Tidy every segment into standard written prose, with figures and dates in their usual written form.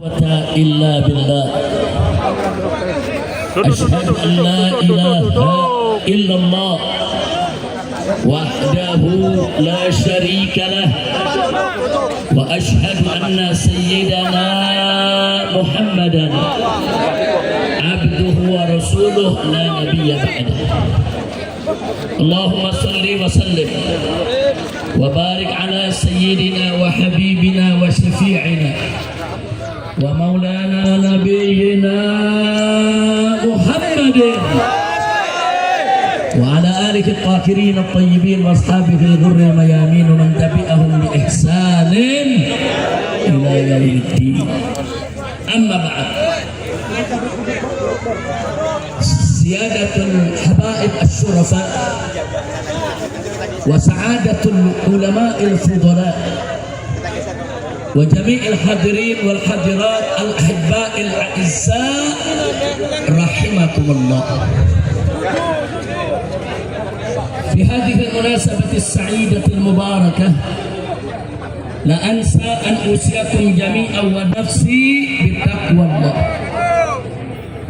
إلا بالله أشهد أن لا إله إلا الله وحده لا شريك له وأشهد أن سيدنا محمدا عبده ورسوله لا نبي بعده اللهم صل وسلم وبارك على سيدنا وحبيبنا وشفيعنا ومولانا نبينا محمد وعلى آله الطاهرين الطيبين وأصحابه الغر الميامين ومن تبعهم بإحسان إلى يوم الدين أما بعد سيادة الحبائب الشرفاء وسعادة العلماء الفضلاء وجميع الحاضرين والحاضرات الأحباء الأعزاء رحمكم الله. في هذه المناسبة السعيدة المباركة لا أنسى أن أوصيكم جميعا ونفسي بتقوى الله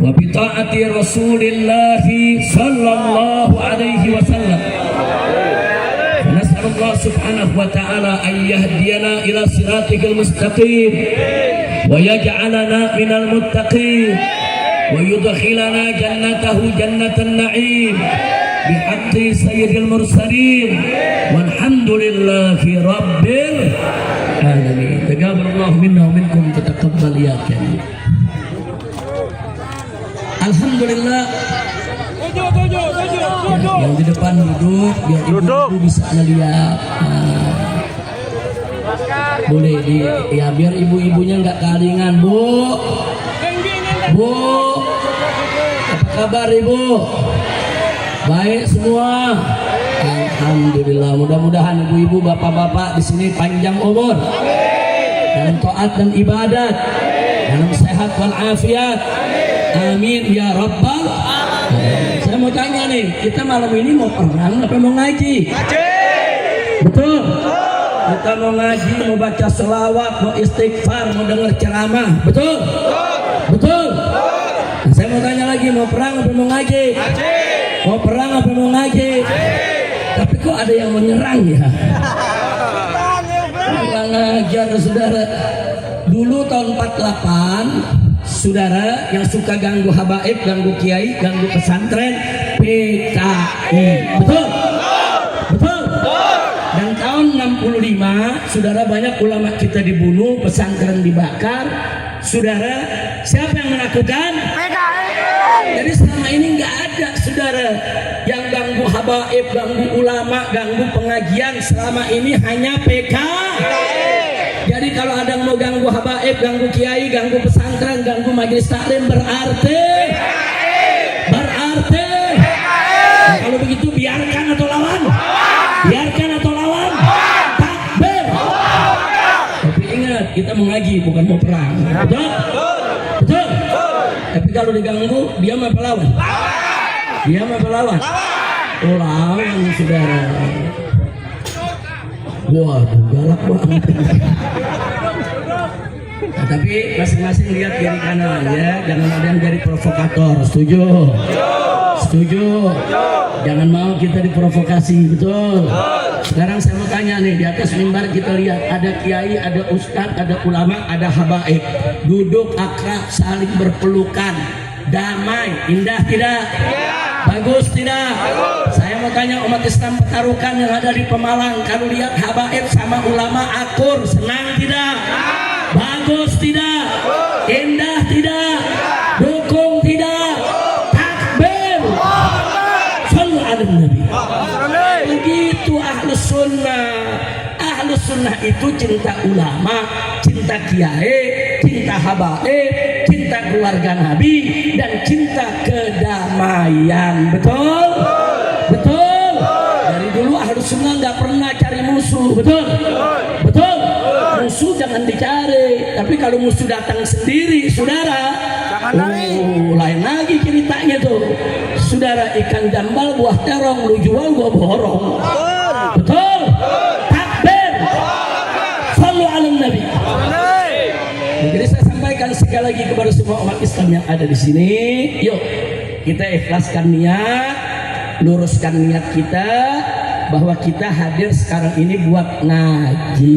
وبطاعة رسول الله صلى الله عليه وسلم. نسأل الله سبحانه وتعالى أن يهدينا إلى صراطك المستقيم ويجعلنا من المتقين ويدخلنا جنته جنة النعيم بحق سيد المرسلين والحمد لله رب العالمين. تقبل الله منا ومنكم تتقبل يا كريم. Alhamdulillah. Yang di depan duduk biar ibu-ibu bisa ngeliat. Boleh ya biar ibu-ibunya nggak kalingan. Bu, apa kabar ibu? Baik semua. Alhamdulillah. Mudah-mudahan ibu-ibu, bapak-bapak di sini panjang umur dalam taat dan ibadat, dalam sehat walafiat. Amin ya rabbal alamin. Saya mau tanya nih, kita malam ini mau perang apa mau ngaji? Betul? Kita mau ngaji, mau baca selawat, mau istighfar, mau dengar ceramah. Betul? Betul? Saya mau tanya lagi, mau perang apa mau ngaji? Mau perang apa mau ngaji? Tapi kok ada yang menyerang ya? Kurang ajar saudara. Dulu tahun 48 saudara yang suka ganggu habaib, ganggu kiai, ganggu pesantren, PKI. Betul? Betul? Dan tahun 65 saudara banyak ulama kita dibunuh, pesantren dibakar. Saudara, siapa yang melakukan? PKI. Jadi selama ini nggak ada saudara yang ganggu habaib, ganggu ulama, ganggu pengajian. Selama ini hanya PKI. Jadi kalau ada yang mau ganggu habaib, ganggu kiai, ganggu pesantren, ganggu majelis taklim berarti nah, kalau begitu biarkan atau lawan? Biarkan atau lawan? Takbir. Tapi ingat, kita mau ngaji bukan mau perang. Betul? Betul? Tapi kalau diganggu, diam apa lawan? Diam apa lawan? Oh, lawan saudara. Waduh, galak banget. Nah, tapi masing-masing lihat kiri kanan ya, jangan ada yang jadi provokator. Setuju? Setuju? Jangan mau kita diprovokasi, betul? Sekarang saya mau tanya nih, di atas mimbar kita lihat ada kiai, ada ustadz, ada ulama, ada habaib. Duduk akrab, saling berpelukan, damai, indah tidak? Bagus tidak? Saya mau tanya umat Islam Petarukan yang ada di Pemalang, kalau lihat habaib sama ulama akur, senang tidak? Bagus tidak? Indah tidak? Dukung tidak? Takbir. Sallu ala Nabi. Begitu ahlus sunnah. Ahlus sunnah itu cinta ulama, cinta kiai, cinta habaib, cinta keluarga Nabi, dan cinta kedamaian. Betul? Betul? Dari dulu ahlus sunnah nggak pernah cari musuh. Betul? Betul? Musuh jangan dicari. Tapi kalau musuh datang sendiri, saudara, lain lagi ceritanya tuh. Saudara, ikan jambal buah terong, lu jual gua borong. Betul? Takbir. Sallu ala Nabi. Jadi saya sampaikan sampaikan sekali lagi kepada semua umat Islam yang ada di sini, yuk kita ikhlaskan niat, luruskan niat kita bahwa kita hadir sekarang ini buat ngaji.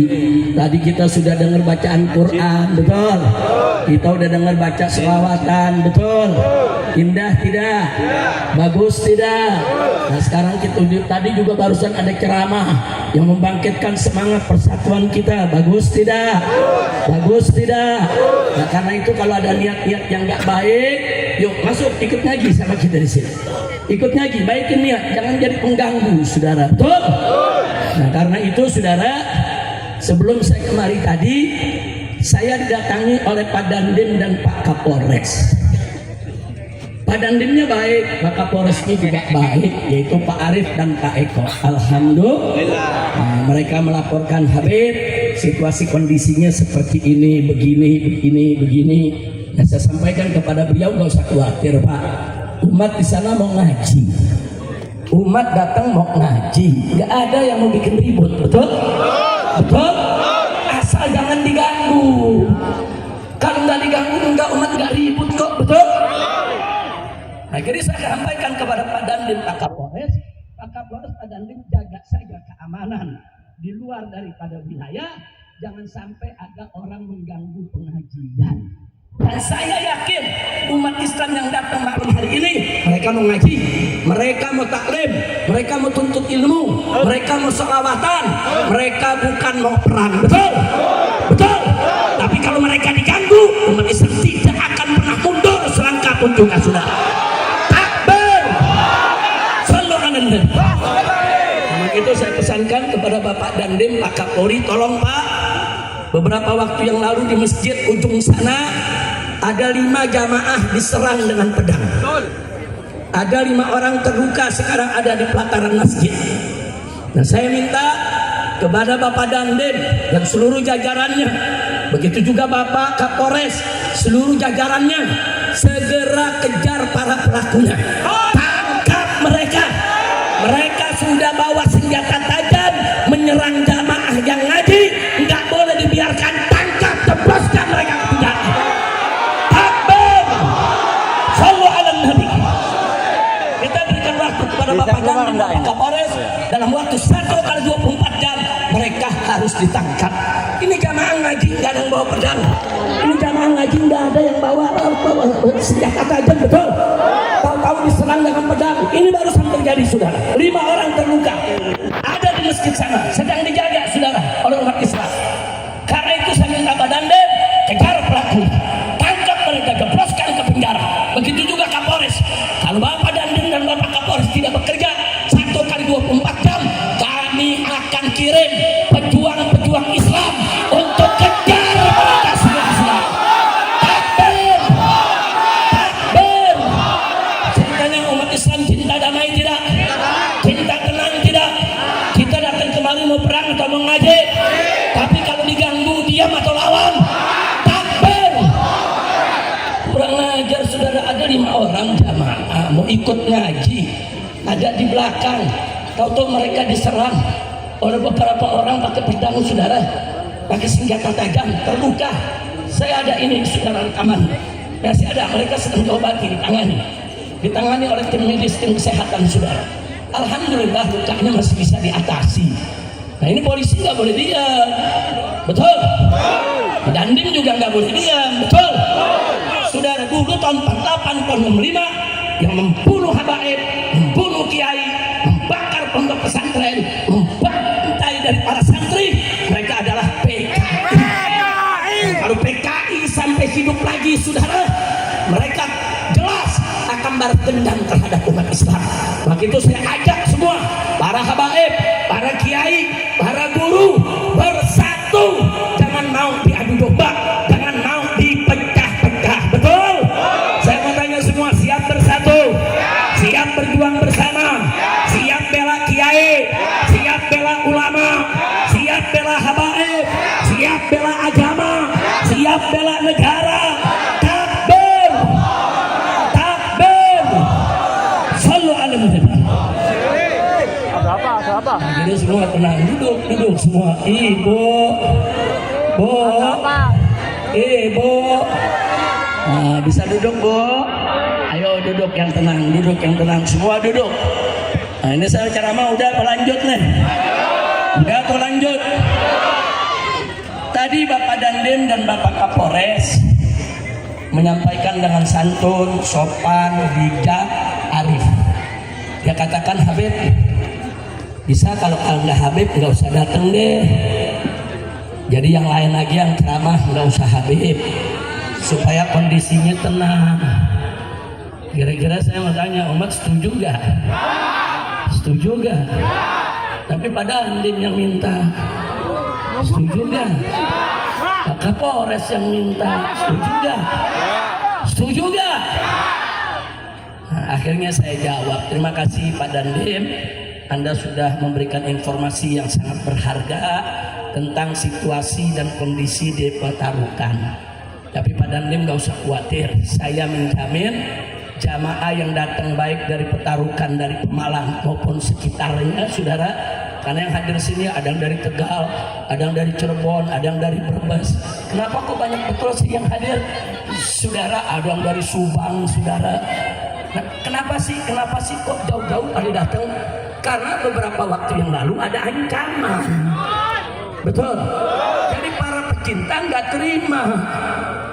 Tadi kita sudah dengar bacaan Quran, betul? Kita udah dengar baca selawatan, betul? Indah tidak? Bagus tidak? Nah sekarang kita tadi juga barusan ada ceramah yang membangkitkan semangat persatuan kita. Bagus tidak? Bagus tidak? Nah karena itu kalau ada niat-niat yang nggak baik, yuk masuk ikut ngaji sama kita di sini. Ikut ngaji, baikin niat, jangan jadi pengganggu, saudara. Betul? Nah karena itu saudara, sebelum saya kemari tadi, saya didatangi oleh Pak Dandim dan Pak Kapolres. Pak Dandimnya baik, Pak Kapolresnya juga baik, yaitu Pak Arif dan Pak Eko. Alhamdulillah. Nah, mereka melaporkan Habib, situasi kondisinya seperti ini, begini. Nah, saya sampaikan kepada beliau, nggak usah khawatir Pak. Umat di sana mau ngaji, umat datang mau ngaji, nggak ada yang mau bikin ribut, betul? Betul? Asal jangan diganggu. Kalau nggak diganggu, enggak umat nggak ribut kok, betul? Nah, jadi saya sampaikan kepada Pak Dandim, Pak Kapolres, Pak Dandim jaga saja keamanan di luar daripada wilayah, jangan sampai ada orang mengganggu pengajian. Dan saya yakin umat Islam yang datang malam hari ini, mereka mau ngaji, mereka mau taklim, mereka mau tuntut ilmu, mereka mau selawatan, mereka bukan mau perang, betul? Betul? Tapi kalau mereka diganggu, umat Islam tidak akan pernah mundur selangkah pun juga, saudara. Takbir! Sallallahu alaihi wasallam. Itu saya pesankan kepada Bapak Dandim, Pak Kapolri, tolong Pak, beberapa waktu yang lalu di masjid ujung sana ada 5 jamaah diserang dengan pedang. Ada 5 orang terluka sekarang ada di pelataran masjid. Nah saya minta kepada Bapak Dandim dan seluruh jajarannya, begitu juga Bapak Kapolres, seluruh jajarannya, segera kejar para pelakunya. Tangkap mereka. Mereka sudah bawa senjata tajam menyerang jamaah yang ngaji, nggak boleh dibiarkan. Tangkap, tebaskan mereka ke penjara. Takbir! Sallu ala Nabi. Kita berikan waktu kepada Bapak Dandim, Bapak Kapolres, dalam waktu 1x24 jam mereka harus ditangkap. Ini jamaah ngaji nggak ada yang bawa pedang. Ini jamaah ngaji nggak ada yang bawa senjata tajam, betul? Tahu-tahu diserang dengan pedang. Ini barusan terjadi, saudara. 5 orang terluka ada di masjid sana, sedang dijaga, saudara, oleh umat Islam. Karena itu saya minta Pak Dandim kejar pelaku, tangkap mereka, jebloskan ke penjara. Begitu juga Kapolres. Kalau Bapak Dandim dan Bapak Kapolres tidak bekerja 1x24 jam, kami akan kirim pejuang-pejuang Islam untuk kejar mereka semua. Takbir! Takbir! Ceritanya umat Islam cinta damai tidak? Cinta tenang tidak? Kita datang kemari mau perang atau mau ngaji? Tapi kalau diganggu diam atau lawan? Takbir! Kurang ajar, saudara. Ada 5 orang jamaah mau ikut ngaji, ada di belakang, tahu-tahu mereka diserang oleh beberapa orang pakai pedang, saudara, pakai senjata tajam, terluka. Saya ada ini, saudara, rekaman. Masih ada, mereka sedang diobati, ditangani oleh tim medis, tim kesehatan, saudara. Alhamdulillah lukanya masih bisa diatasi. Nah ini polisi nggak boleh diam, betul? Dandim juga nggak boleh diam, betul? Saudara, dulu tahun 48 tahun 65 yang membunuh habaib, membunuh kiai, membakar pondok pesantren, membantai dari para santri, mereka adalah PKI. Kalau PKI sampai hidup lagi, saudara, mereka jelas akan balas dendam terhadap umat Islam. Maka itu saya ajak semua, para habaib, para kiai, para guru, bersatu. Jangan mau diadu domba, jangan mau dipecah-pecah, betul? Saya mau tanya semua, siap bersatu? Siap berjuang bersama? Siap bela kiai? Siap bela ulama? Siap bela habaib? Siap bela agama? Siap bela negara? Takbir! Takbir! Sallu ala Nabi. Apa? Jadi semua tenang, duduk semua. Ibu, Bu, Ibu. Nah, bisa duduk Bu. Ayo duduk yang tenang, duduk yang tenang, semua duduk. Nah, ini saya ceramah udah berlanjut nih. Udah berlanjut. Tadi Bapak Dandim dan Bapak Kapolres menyampaikan dengan santun, sopan, bijak, arif. Dia katakan, Habib, bisa kalau nggak Habib nggak usah datang deh. Jadi yang lain lagi yang ceramah nggak usah Habib, supaya kondisinya tenang. Kira-kira saya mau tanya, umat setuju gak? Setuju gak? Tapi pada Dandim yang minta. Setuju gak? Pak Kapolres yang minta. Setuju gak? Setuju gak? Nah, akhirnya saya jawab, terima kasih Pak Dandim, Anda sudah memberikan informasi yang sangat berharga tentang situasi dan kondisi di Petarukan. Tapi Pak Dandim gak usah khawatir, saya menjamin jamaah yang datang baik dari Petarukan, dari Pemalang maupun sekitarnya, saudara, karena yang hadir sini ada yang dari Tegal, ada yang dari Cirebon, ada yang dari Brebes. Kenapa kok banyak betul sih yang hadir, saudara? Ada yang dari Subang, saudara. Nah, kenapa sih kok jauh-jauh pada datang? Karena beberapa waktu yang lalu ada ancaman, betul. Jadi para pecinta nggak terima.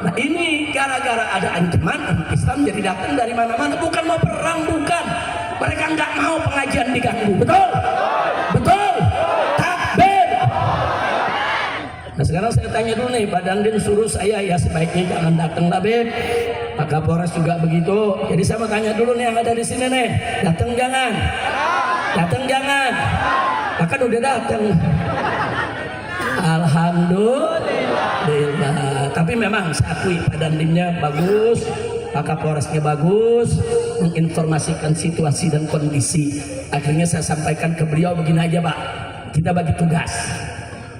Nah ini gara-gara ada ancaman, Islam jadi datang dari mana-mana. Bukan mau perang, bukan. Mereka nggak mau pengajian diganggu, betul? Betul. Takbir. Nah sekarang saya tanya dulu nih, Pak Dandim suruh saya ya sebaiknya jangan datang lah, Beb. Pak Kapolres juga begitu. Jadi saya mau tanya dulu nih yang ada di sini nih, datang jangan? Datang jangan? Bahkan udah datang. Alhamdulillah. Tapi memang saya akui Pak Dandimnya bagus, Pak Kapolresnya bagus, menginformasikan situasi dan kondisi. Akhirnya saya sampaikan ke beliau begini aja, Pak, kita bagi tugas.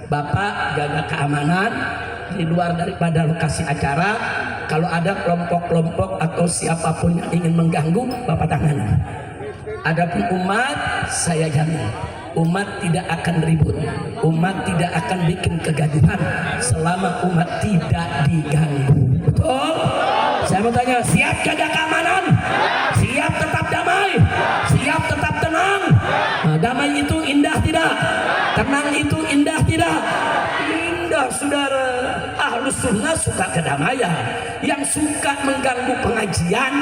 Bapak jaga keamanan di luar daripada lokasi acara. Kalau ada kelompok-kelompok atau siapapun yang ingin mengganggu, Bapak tangani. Adapun umat, saya jamin umat tidak akan ribut, umat tidak akan bikin kegaduhan selama umat tidak diganggu. Betul? Saya mau tanya, siap jaga keamanan? Siap tetap damai? Siap tetap tenang? Nah, damai itu indah tidak? Tenang itu indah tidak? Indah, saudara. Ahlus sunnah suka kedamaian. Yang suka mengganggu pengajian,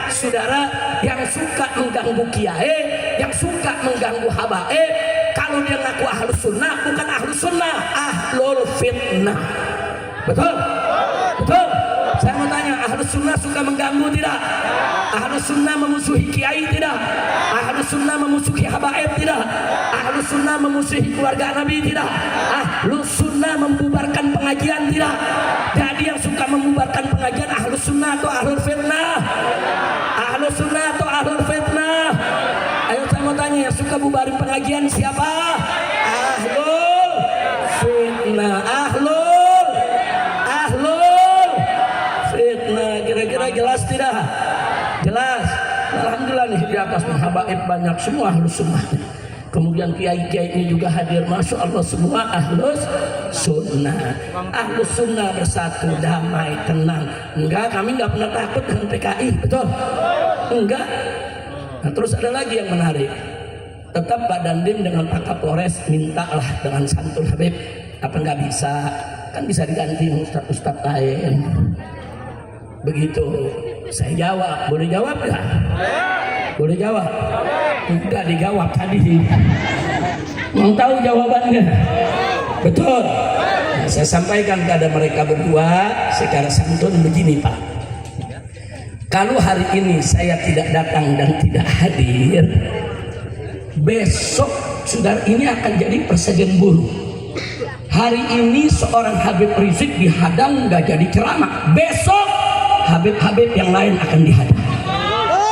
saudara, yang suka mengganggu kiai, yang suka mengganggu habaib, kalau dia ngaku ahlus sunnah, bukan ahlus sunnah, ahlul fitnah. Betul? Betul? Saya mau tanya, ahlus sunnah suka mengganggu tidak? Ahlus sunnah memusuhi kiai tidak? Ahlus sunnah memusuhi habaib tidak? Ahlus sunnah memusuhi keluarga Nabi tidak? Ahlus sunnah membubarkan pengajian tidak? Jadi yang suka membubarkan pengajian ahlus sunnah atau ahlul fitnah? Ahlus sunnah atau ahlul fitnah? Ayo saya mau tanya, yang suka bubarin pengajian siapa? Ahlul fitnah. Ahlul fitnah. Kira-kira jelas tidak? Jelas. Alhamdulillah nih di atas habaib banyak semua ahlus sunnah. Kemudian kiai-kiai ini juga hadir, masya Allah, semua ahlus sunnah. Ahlus sunnah bersatu, damai, tenang. Enggak, kami nggak pernah takut dengan PKI, betul? Enggak. Nah, terus ada lagi yang menarik. Tetap Pak Dandim dengan Pak Kapolres mintalah dengan santun, Habib, apa nggak bisa? Kan bisa diganti ustadz lain. Begitu. Saya jawab, boleh jawab nggak? Boleh jawab? Enggak dijawab tadi. Mau tahu jawabannya? Betul. Nah, saya sampaikan kepada mereka berdua secara santun begini, Pak. Kalau hari ini saya tidak datang dan tidak hadir, besok saudara ini akan jadi presiden buruk. Hari ini seorang Habib Rizik dihadang nggak jadi ceramah. Besok Habib-Habib yang lain akan dihadang.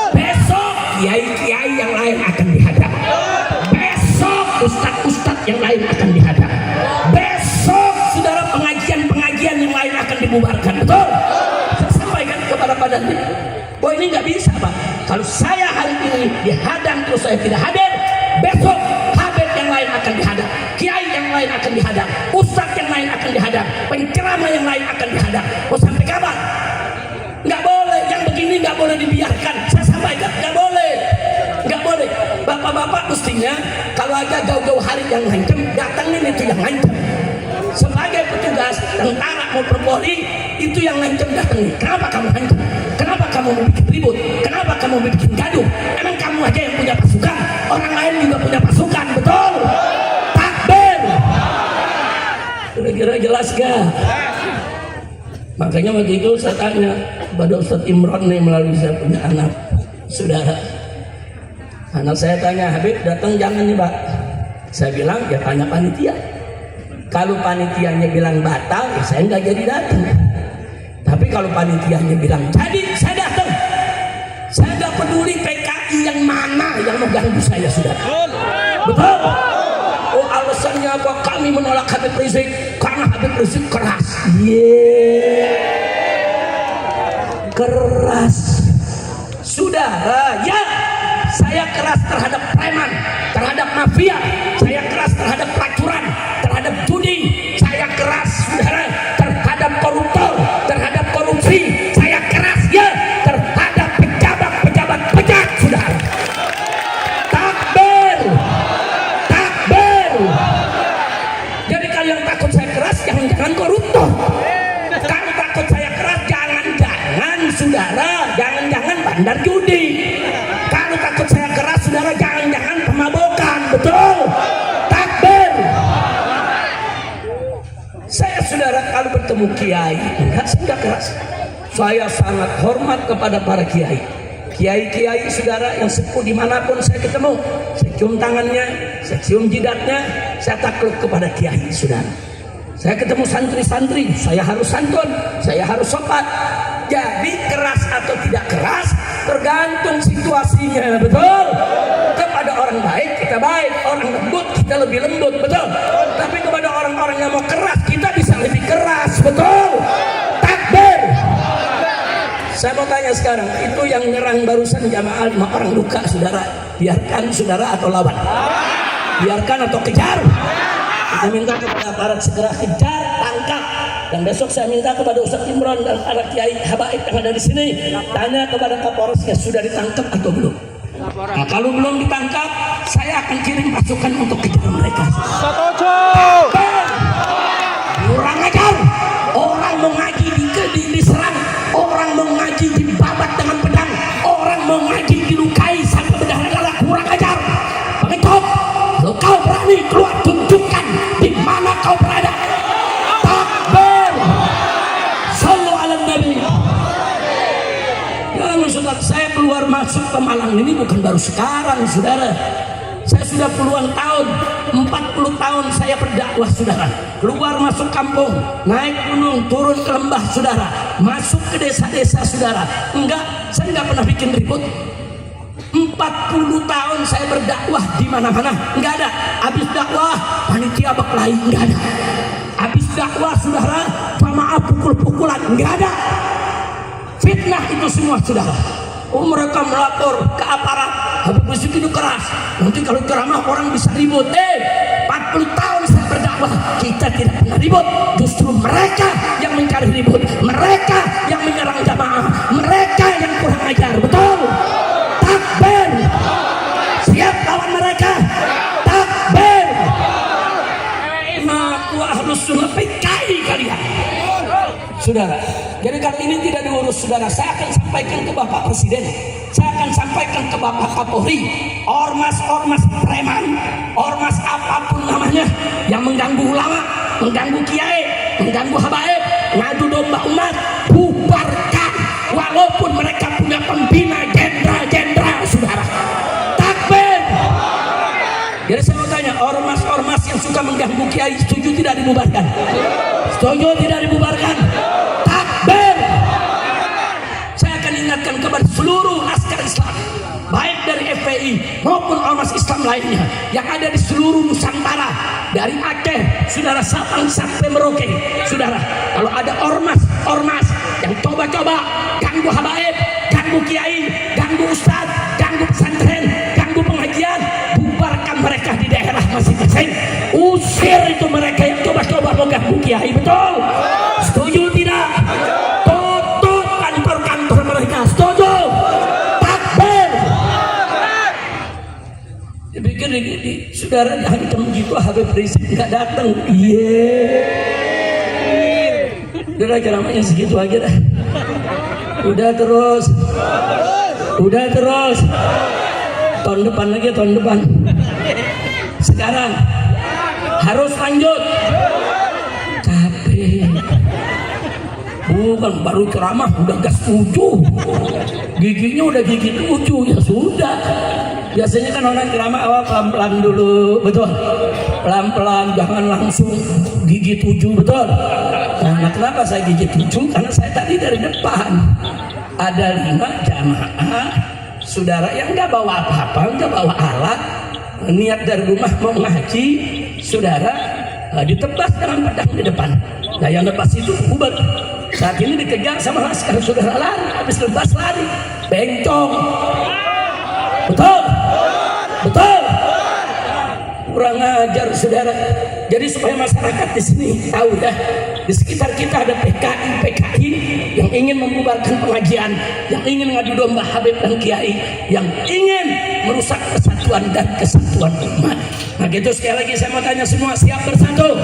Besok kiai-kiai yang lain akan dihadang. Besok ustadz-ustadz yang lain akan dihadang. Besok saudara pengajian-pengajian yang lain akan dibubarkan. Betul? Saya sampaikan kepada Pak Dandim, bahwa ini nggak bisa, Pak. Kalau saya hari ini dihadang terus saya tidak hadir, besok Habib yang lain akan dihadang, kiai yang lain akan dihadang, ustadz yang lain lain akan dihadang, penceramah yang lain akan dihadang. Mau sampai kapan? Nggak boleh, yang begini nggak boleh dibiarkan. Saya sampaikan, nggak boleh, nggak boleh. Bapak-bapak mestinya kalau ada jauh-jauh hari yang ngancam, datangin itu yang ngancam. Sebagai petugas tentara maupun Polri, itu yang ngancam datangin. Kenapa kamu ngancam? Kenapa kamu mau bikin ribut? Kenapa kamu mau bikin gaduh? Emang kamu aja yang punya pasukan? Orang lain juga punya pasukan, betul? Takbir. Kira-kira jelas gak? Makanya waktu itu saya tanya kepada Ustadz Imron nih, melalui saya punya anak saudara. Anak saya tanya, Habib datang jangan nih Pak. Saya bilang ya tanya panitia. Kalau panitianya bilang batal, ya saya nggak jadi datang. Tapi kalau panitianya bilang jadi, saya datang. Saya nggak peduli PKI yang mana yang mau ganggu saya, saudara. Betul? Oh alasannya apa? Kami menolak Habib Rizik karena Habib Rizik keras. Keras. Saudara, ya saya keras terhadap preman, terhadap mafia, saya keras terhadap pelacuran, terhadap judi, saya keras saudara terhadap koruptor, terhadap korupsi, saya keras ya terhadap pejabat-pejabat bejat, saudara. Takbir, takbir. Jadi kalau yang takut saya keras, jangan-jangan koruptor. Kalau takut saya keras, jangan-jangan saudara, jangan-jangan bandar judi. Kalau takut saya keras, saudara, jangan-jangan pemabokan, betul? Takbir. Saya saudara kalau bertemu kiai, enggak saya keras. Saya sangat hormat kepada para kiai. Kiai-kiai saudara yang sepuh dimanapun saya ketemu, saya cium tangannya, saya cium jidatnya, saya takluk kepada kiai saudara. Saya ketemu santri-santri, saya harus santun, saya harus sopan. Jadi keras atau tidak keras tergantung situasinya, betul? Kepada orang baik kita baik, orang lembut kita lebih lembut, betul? Tapi kepada orang-orang yang mau keras kita bisa lebih keras, betul? Takbir. Saya mau tanya sekarang, itu yang nyerang barusan jamaah 5 orang luka, saudara, biarkan saudara atau lawan? Biarkan atau kejar? Kita minta kepada aparat segera kejar, tangkap. Dan besok saya minta kepada Ustadz Imron dan para kiai habaib yang ada di sini, tanya kepada Kapolresnya sudah ditangkap atau belum. Nah, kalau belum ditangkap, saya akan kirim pasukan untuk kejar mereka. Kurang ajar. Orang mau ngaji diserang, orang mau ngaji dibabat dengan pedang, orang mau ngaji dilukai sampai berdarah-darah, kurang ajar. Pengecot, kalau kau berani keluar, tunjukkan di mana kau berada. Takbir. Sallu ala Nabi. Ya saudara, saya keluar masuk ke Malang ini bukan baru sekarang, saudara. Saya sudah puluhan tahun, 40 tahun saya berdakwah, saudara. Keluar masuk kampung, naik gunung, turun ke lembah, saudara. Masuk ke desa-desa, saudara. Enggak, saya enggak pernah bikin ribut. 40 tahun saya berdakwah di mana-mana, enggak ada. Habis dakwah, panitia berkelahi, enggak ada. Habis dakwah, saudara, jamaah pukul-pukulan, enggak ada. Fitnah itu semua, saudara. Oh, mereka melapor ke aparat, Habib Rizik itu keras. Nanti kalau ceramah orang bisa ribut. 40 tahun saya berdakwah, kita tidak pernah ribut. Justru mereka yang mencari ribut, mereka yang menyerang jamaah, mereka yang kurang ajar, betul? Takbir. Siap lawan mereka. Takbir. Aku harus sunnah PKI kalian, saudara. Jadi kalau ini tidak diurus, saudara, saya akan sampaikan ke Bapak Presiden, saya akan sampaikan ke Bapak Kapolri. Ormas-ormas preman, ormas apapun namanya yang mengganggu ulama, mengganggu kiai, mengganggu habaib, ngadu domba umat, bubarkan. Walaupun mereka punya pembina jenderal-jenderal, saudara. Takbir. Jadi saya mau tanya, ormas-ormas yang suka mengganggu kiai setuju tidak dibubarkan? Setuju tidak dibubarkan? Takbir. Saya akan ingatkan kepada seluruh laskar Islam, baik dari FPI maupun ormas Islam lainnya yang ada di seluruh Nusantara, dari Aceh, saudara, Sabang sampai Merauke, saudara. Kalau ada ormas yang coba-coba ganggu habaib, ganggu kiai, ganggu ustadz, ganggu pesantren, ganggu pengajian, bubarkan mereka di daerah masing-masing. Usir itu mereka yang coba-coba mengganggu Bu Kiai, betul? Setuju tidak? Tutup kantor-kantor mereka, setuju? Takbir. Dipikir di saudara dihantam gitu, Habib Rizik nggak datang. Udah ceramahnya segitu aja dah. Udah terus. Tahun depan lagi, tahun depan. Sekarang harus lanjut. Capek. Bukan baru ceramah udah gas 7. Giginya udah gigi 7, ya sudah. Biasanya kan orang ceramah awal pelan-pelan dulu, betul? Pelan-pelan, jangan langsung gigi 7, betul? Nah, kenapa saya gigi 7? Karena saya tadi dari depan ada 5 jamaah saudara yang nggak bawa apa-apa, nggak bawa alat, niat dari rumah mau ngaji, saudara ditebas dengan pedang di depan. Nah, yang lepas itu bubar. Saat ini dikejar sama laskar, saudara lari, habis lepas lari, bencong. Betul? Kurang ajar saudara. Jadi supaya masyarakat di sini tahu ya, di sekitar kita ada PKI yang ingin membubarkan pengajian, yang ingin ngadu domba Habib dan Kiai, yang ingin merusak persatuan dan kesatuan umat. Nah gitu, sekali lagi saya mau tanya semua, siap bersatu?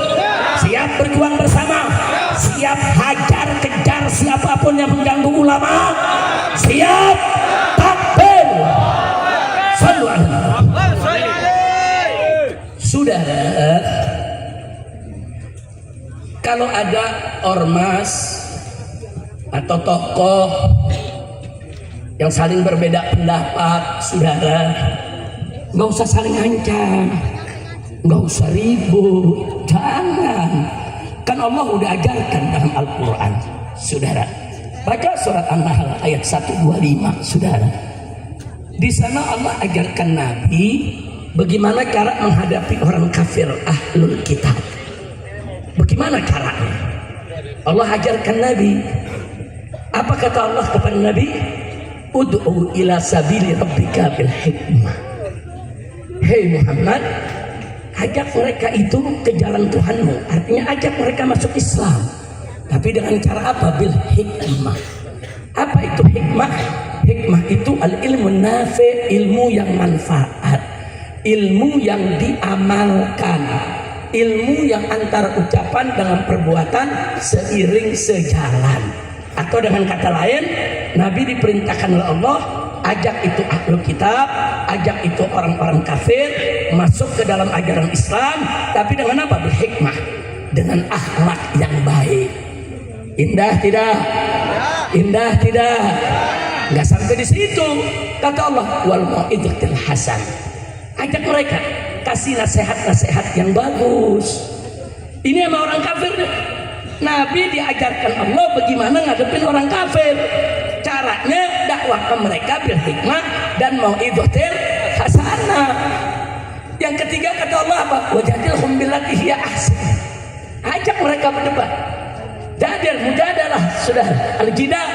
Siap berjuang bersama? Siap hajar kejar siapapun yang mengganggu ulama? Siap? Takbir! Sallu alaihi. Saudara, kalau ada ormas atau tokoh yang saling berbeda pendapat, saudara, nggak usah saling ancam, nggak usah ribut, jangan. Kan Allah udah ajarkan dalam Al-Quran, saudara. Baca surat An-Nahl ayat 125, saudara. Di sana Allah ajarkan Nabi bagaimana cara menghadapi orang kafir ahlul kitab. Bagaimana caranya? Allah ajarkan Nabi. Apa kata Allah kepada Nabi? Ud'u ila sabili rabbika bil hikmah. Hei Muhammad, ajak mereka itu ke jalan Tuhanmu. Artinya ajak mereka masuk Islam. Tapi dengan cara apa? Bil hikmah. Apa itu hikmah? Hikmah itu al-ilmu nafi, ilmu yang manfaat, ilmu yang diamalkan, ilmu yang antara ucapan dengan perbuatan seiring sejalan. Atau dengan kata lain, Nabi diperintahkan oleh Allah, ajak itu ahlul kitab, ajak itu orang-orang kafir masuk ke dalam ajaran Islam, tapi dengan apa? Berhikmah, dengan akhlak yang baik. Indah tidak? Indah tidak? Nggak sampai di situ. Kata Allah, wal mau'izatil hasan. Ajak mereka, kasih nasihat-nasihat yang bagus. Ini sama orang kafir. Nabi diajarkan Allah bagaimana ngadepin orang kafir. Caranya dakwah ke mereka bil hikmah dan mau'izatil hasanah. Yang ketiga kata Allah apa? Wajadilhum billati hiya ahsan. Ajak mereka berdebat. Mujadalah sudah al-jidal.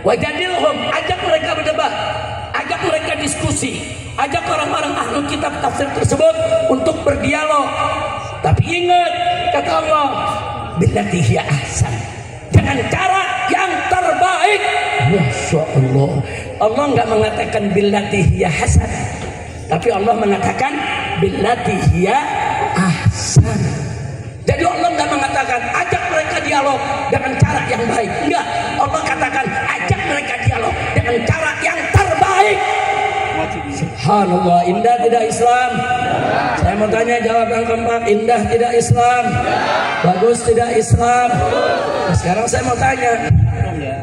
Wajadilhum, ajak mereka berdebat, ajak mereka diskusi, ajak orang-orang ahli kitab tafsir tersebut untuk berdialog. Tapi ingat kata Allah, billati hiya ahsan, dengan cara yang terbaik. Masya Allah, Allah nggak mengatakan billati hiya hasan, tapi Allah mengatakan billati hiya ahsan. Jadi Allah nggak mengatakan ajak mereka dialog dengan cara yang baik, enggak. Allah katakan ajak mereka dialog dengan cara yang terbaik. Subhanallah, indah tidak Islam? Saya mau tanya, jawab yang keempat, indah tidak Islam? Bagus tidak Islam? Nah, sekarang saya mau tanya,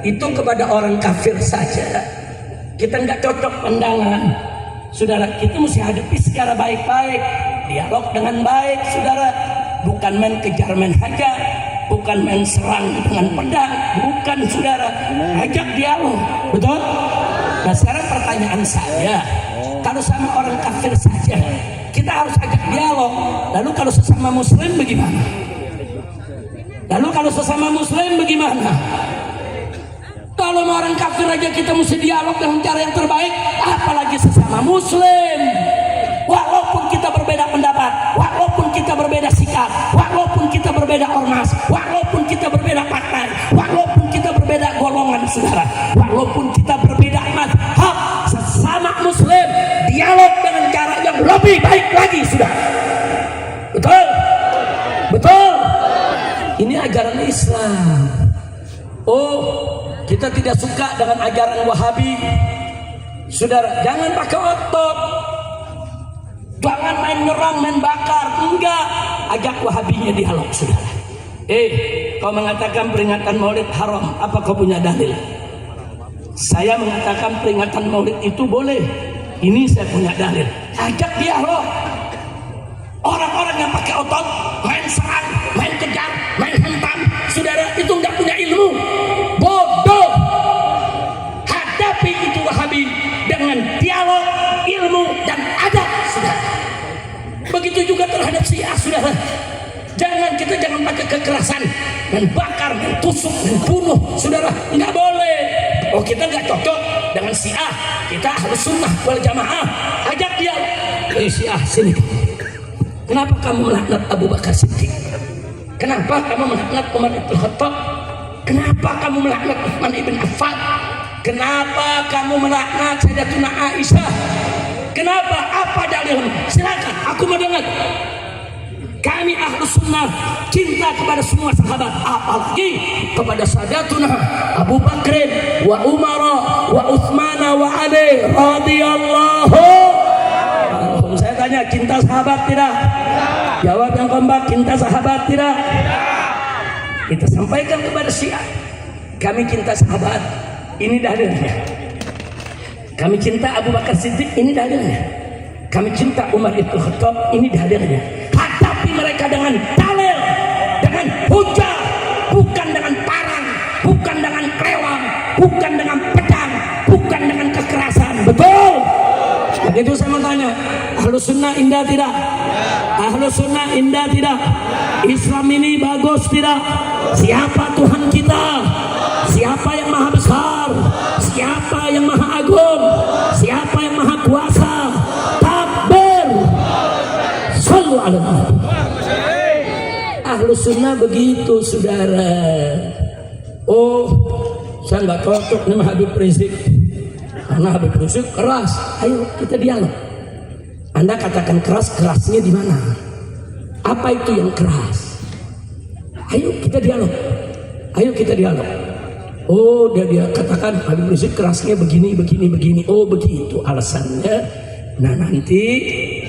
itu kepada orang kafir saja kita nggak cocok pandangan, saudara. Kita mesti hadapi secara baik-baik, dialog dengan baik, saudara. Bukan main kejar, main hajar, bukan main serang dengan pedang, bukan, saudara. Ajak dialog, betul? Nah sekarang pertanyaan saya, kalau sama orang kafir saja kita harus ajak dialog, lalu kalau sesama muslim bagaimana? Lalu kalau sesama muslim bagaimana? Kalau sama orang kafir aja kita mesti dialog dengan cara yang terbaik, apalagi sesama muslim. Walaupun kita berbeda pendapat, walaupun kita kita berbeda sikap, walaupun kita berbeda ormas, walaupun kita berbeda partai, walaupun kita berbeda golongan, saudara, walaupun kita berbeda mazhab, sesama muslim dialog dengan cara yang lebih baik lagi, saudara. Betul? Betul? Ini ajaran Islam. Oh, kita tidak suka dengan ajaran Wahabi, saudara. Jangan pakai otot, jangan main nyerang, main bakar. Enggak, ajak Wahabinya dialog, saudara. Kau mengatakan peringatan Maulid haram, apa kau punya dalil? Saya mengatakan peringatan Maulid itu boleh. Ini saya punya dalil. Ajak dialog. Orang-orang yang pakai otot, main serang, main kejar, main hentam, saudara, itu nggak punya ilmu, bodoh. Hadapi itu Wahabi dengan dialog, ilmu dan adab, saudara. Begitu juga terhadap Syiah, saudara. Jangan pakai kekerasan, dan bakar, dan tusuk, dan bunuh, saudara. Nggak boleh. Oh, kita nggak cocok dengan Syiah, kita harus sunnah wal jamaah. Ajak dia, Syiah, sini. Kenapa kamu melaknat Abu Bakar Siddiq? Kenapa kamu melaknat Umar ibn Khattab? Kenapa kamu melaknat Utsman ibn Affan? Kenapa kamu melaknat Sayyidatuna Aisyah? Kenapa? Apa dalilmu? Silakan, aku mau dengar. Kami Ahlus Sunnah cinta kepada semua sahabat, apalagi kepada Sayyidatuna Abu Bakr wa Umar wa Utsman wa Ali radhiyallahu. Saya tanya, cinta sahabat tidak? Jawab yang kompak, cinta sahabat tidak? Kita sampaikan kepada Syiah, kami cinta sahabat, ini dalilnya. Kami cinta Abu Bakar Siddiq, ini dalilnya. Kami cinta Umar ibn Khattab, ini dalilnya. Hadapi mereka dengan dalil, dengan hujah, bukan dengan parang, bukan dengan kelewang, bukan dengan pedang, bukan dengan kekerasan. Betul? Begitu saya mau tanya, Ahlus Sunnah indah tidak? Ahlus Sunnah indah tidak? Islam ini bagus tidak? Siapa Tuhan kita? Siapa yang maha besar? Siapa yang maha agung? Siapa yang maha kuasa? Takbir! Shallu ala Nabi. Ahlus Sunnah begitu, saudara. Oh, saya nggak cocok nih sama Habib Rizik. Karena Habib Rizik keras. Ayo kita dialog. Anda katakan keras, kerasnya di mana? Apa itu yang keras? Ayo kita dialog. Ayo kita dialog. Oh, dia katakan Habib Rizik kerasnya begini. Oh, begitu alasannya. Nah, nanti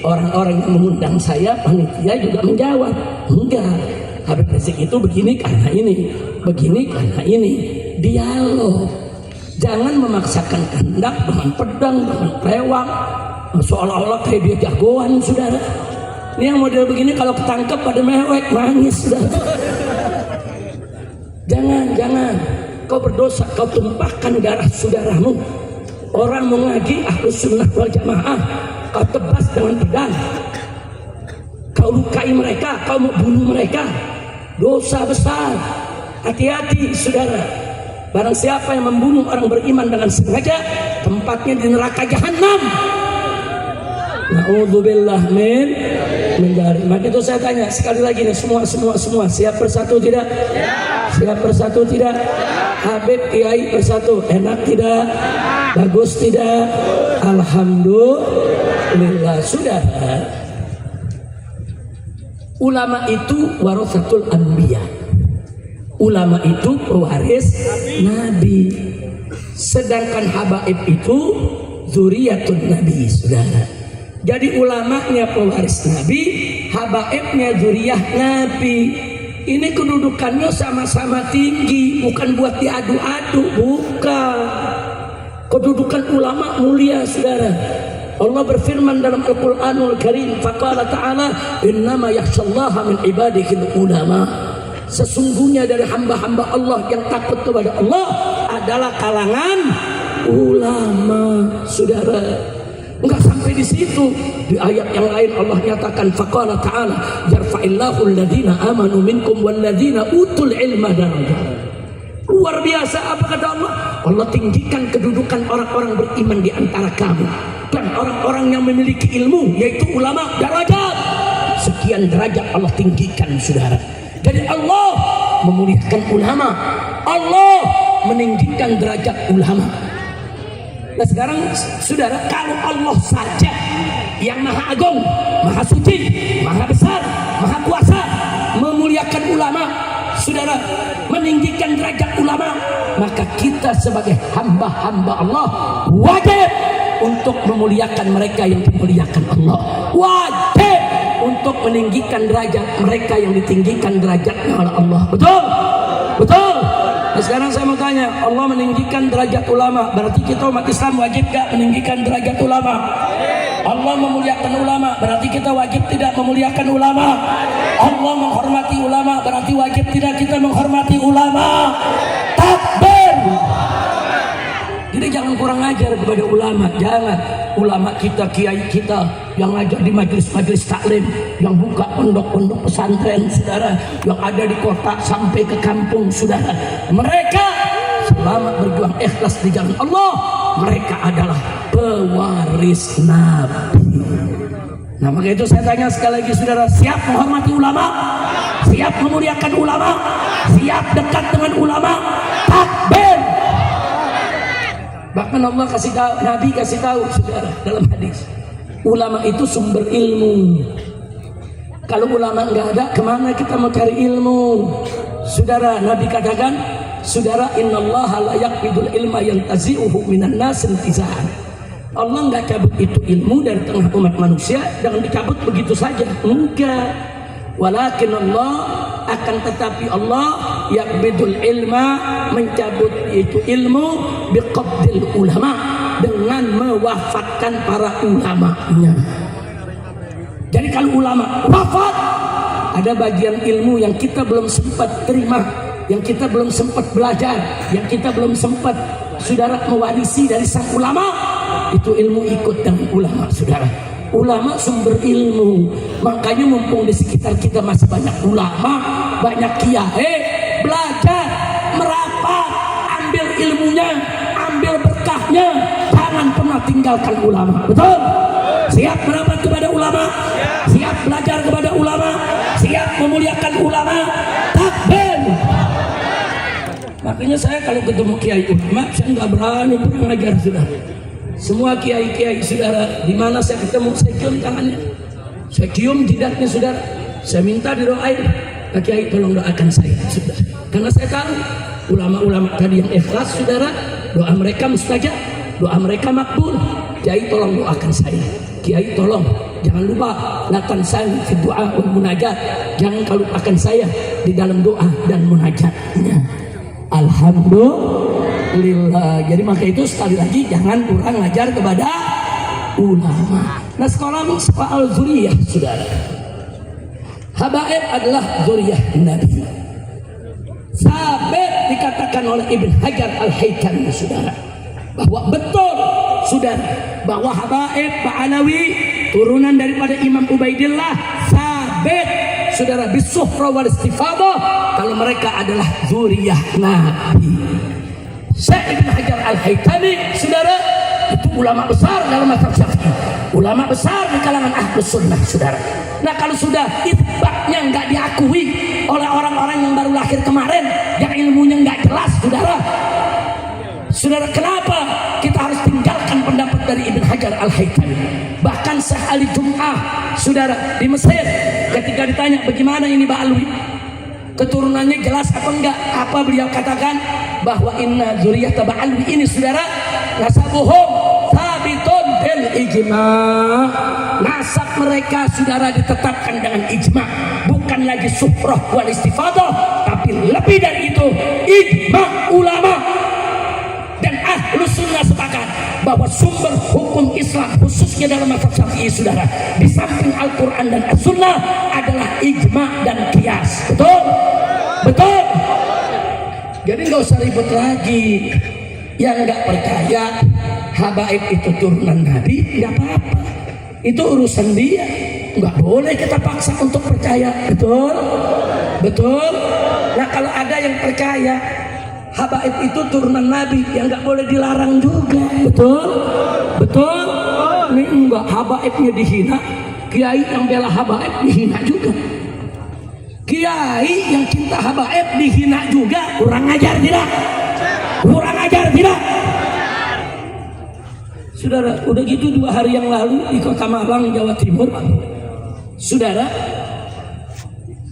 orang-orang yang mengundang saya, panitia juga menjawab. Enggak, Habib Rizik itu begini karena ini, begini karena ini. Dialog. Jangan memaksakan kehendak dengan pedang, dengan lewang, seolah-olah kayak dia jagoan, saudara. Ini yang model begini kalau ketangkep pada mewek, nangis, saudara. Jangan. Kau berdosa, kau tumpahkan darah saudaramu. Orang mau ngaji Ahlus Sunnah wal Jamaah, kau tebas dengan pedang. Kau lukai mereka, kau mau bunuh mereka. Dosa besar. Hati-hati, saudara. Barang siapa yang membunuh orang beriman dengan sengaja, tempatnya di neraka jahanam. Na'udzubillah min dari. Maka itu saya tanya sekali lagi nih, semua siap bersatu tidak? Siap bersatu tidak? Habib Kiai bersatu, enak tidak? Bagus tidak? Alhamdulillah. Sudah. Ulama itu warasatul anbiya. Ulama itu pewaris Nabi. Sedangkan habaib itu zuriyatun Nabi, saudara. Jadi ulamanya pewaris Nabi, habaibnya zuriyah Nabi. Ini kedudukannya sama-sama tinggi, bukan buat diadu-adu, bukan. Kedudukan ulama mulia, saudara. Allah berfirman dalam Al-Quranul Karim, faqala ta'ala innama yakhshallaha min ibadihil ulama. Sesungguhnya dari hamba-hamba Allah yang takut kepada Allah adalah kalangan ulama, saudara. Enggak sampai di situ, di ayat yang lain Allah nyatakan faqala ta'ala yarfa'illahu alladhina amanu minkum walladhina utul ilma darajat. Luar biasa, apa kata Allah? Allah tinggikan kedudukan orang-orang beriman di antara kamu dan orang-orang yang memiliki ilmu, yaitu ulama, darajat. sekian derajat Allah tinggikan, saudara. Jadi Allah memuliakan ulama, Allah meninggikan derajat ulama. Nah sekarang saudara, kalau Allah saja yang maha agung, maha suci, maha besar, maha kuasa memuliakan ulama, saudara, meninggikan derajat ulama, maka kita sebagai hamba-hamba Allah wajib untuk memuliakan mereka yang dimuliakan Allah, wajib untuk meninggikan derajat mereka yang ditinggikan derajatnya oleh Allah. Betul? Betul? Nah, sekarang saya mau tanya, Allah meninggikan derajat ulama, berarti kita umat Islam wajib gak meninggikan derajat ulama? Allah memuliakan ulama, berarti kita wajib tidak memuliakan ulama? Allah menghormati ulama, berarti wajib tidak kita menghormati ulama? Takbir! Jadi jangan kurang ajar kepada ulama, jangan. Ulama kita, kiai kita yang ngajar di majelis-majelis taklim, yang buka pondok-pondok pesantren, saudara, yang ada di kota sampai ke kampung, saudara, mereka selama berjuang ikhlas di jalan Allah, mereka adalah pewaris Nabi. Nah maka itu saya tanya sekali lagi, saudara, siap menghormati ulama, siap memuliakan ulama, siap dekat dengan ulama? Takbir! Bahkan Allah kasih tahu, Nabi kasih tahu, saudara, dalam hadis, ulama itu sumber ilmu. Kalau ulama nggak ada, kemana kita mau cari ilmu? Saudara, Nabi katakan, saudara, innallaha la yaqbidul ilma yantazi'uhu minan nas intizahan. Allah nggak cabut itu ilmu dari tengah umat manusia, jangan dicabut begitu saja, enggak. Walakin Allah, akan tetapi Allah yaqbidul ilma, mencabut itu ilmu biqabdil ulama, dengan mewafatkan para ulamanya. Jadi kalau ulama wafat, ada bagian ilmu yang kita belum sempat terima, yang kita belum sempat belajar, yang kita belum sempat, saudara, mewarisi dari sang ulama, itu ilmu ikut dengan ulama, saudara. Ulama sumber ilmu, makanya mumpung di sekitar kita masih banyak ulama, banyak kiai, belajar, merapat, ambil ilmunya, ambil berkahnya, jangan pernah tinggalkan ulama. Betul? Siap merapat kepada ulama, siap belajar kepada ulama, siap memuliakan ulama. Takbir! Makanya saya kalau ketemu kiai ulama, saya nggak berani mengajar, saudara. Semua kiai-kiai, saudara, di mana saya ketemu, saya cium tangannya, saya cium jidatnya, saudara, saya minta didoain, Pak Kiai tolong doakan saya, saudara, karena saya tahu ulama-ulama tadi yang ikhlas, saudara, doa mereka mustajab, doa mereka makbul. Kiai tolong doakan saya, Kiai tolong jangan lupa lakukan saya fi doa wal munajat, jangan kalau akan saya di dalam doa dan munajatnya. Alhamdulillah. Jadi maka itu sekali lagi jangan kurang ngajar kepada ulama. Nah sekarang soal zuriyah, saudara. Habaib adalah zuriyah Nabi. Sabit dikatakan oleh Ibn Hajar Al-Haytami, saudara, bahwa betul, saudara, bahwa Habaib Ba'alawi turunan daripada Imam Ubaidillah, sabit, saudara, bisuhra wal istifadah, kalau mereka adalah zuriyah Nabi. Syekh Ibn Hajar Al-Haytami, saudara, itu ulama besar dalam mazhab Syafi'i, ulama besar di kalangan Ahlus Sunnah, saudara. Nah kalau sudah itbaknya nggak diakui oleh orang-orang yang baru lahir kemarin, yang ilmunya nggak jelas, saudara, saudara, kenapa kita harus tinggalkan pendapat dari Ibn Hajar Al-Haytami? Bahkan Syekh Ali Jum'ah, saudara, di Mesir, ketika ditanya bagaimana ini Ba'alwi, keturunannya jelas apa enggak, apa beliau katakan? Bahwa inna zuriyata Ba'alwi ini, saudara, nasabuhum sabitun bil ijma', nasab mereka, saudara, ditetapkan dengan ijma', bukan lagi sufrah wal istifadah, tapi lebih dari itu ijma' ulama. Dan Ahlus Sunnah sepakat bahwa sumber hukum Islam khususnya dalam mazhab Syafi'i, saudara, di samping Al-Quran dan As-Sunnah adalah ijma' dan qiyas. Betul? Betul? Jadi nggak usah ribut lagi. Yang nggak percaya Habaib itu turunan Nabi, nggak apa-apa, itu urusan dia, nggak boleh kita paksa untuk percaya. Betul? Betul? Nah kalau ada yang percaya Habaib itu turunan Nabi, yang nggak boleh dilarang juga. Betul? Betul? Ini enggak, Habaibnya dihina, kiai yang bela habaib dihina juga. Kiai yang cinta habaib dihina juga. Kurang ajar tidak? Kurang ajar tidak? Saudara, udah gitu 2 hari yang lalu di Kota Malang, Jawa Timur, saudara,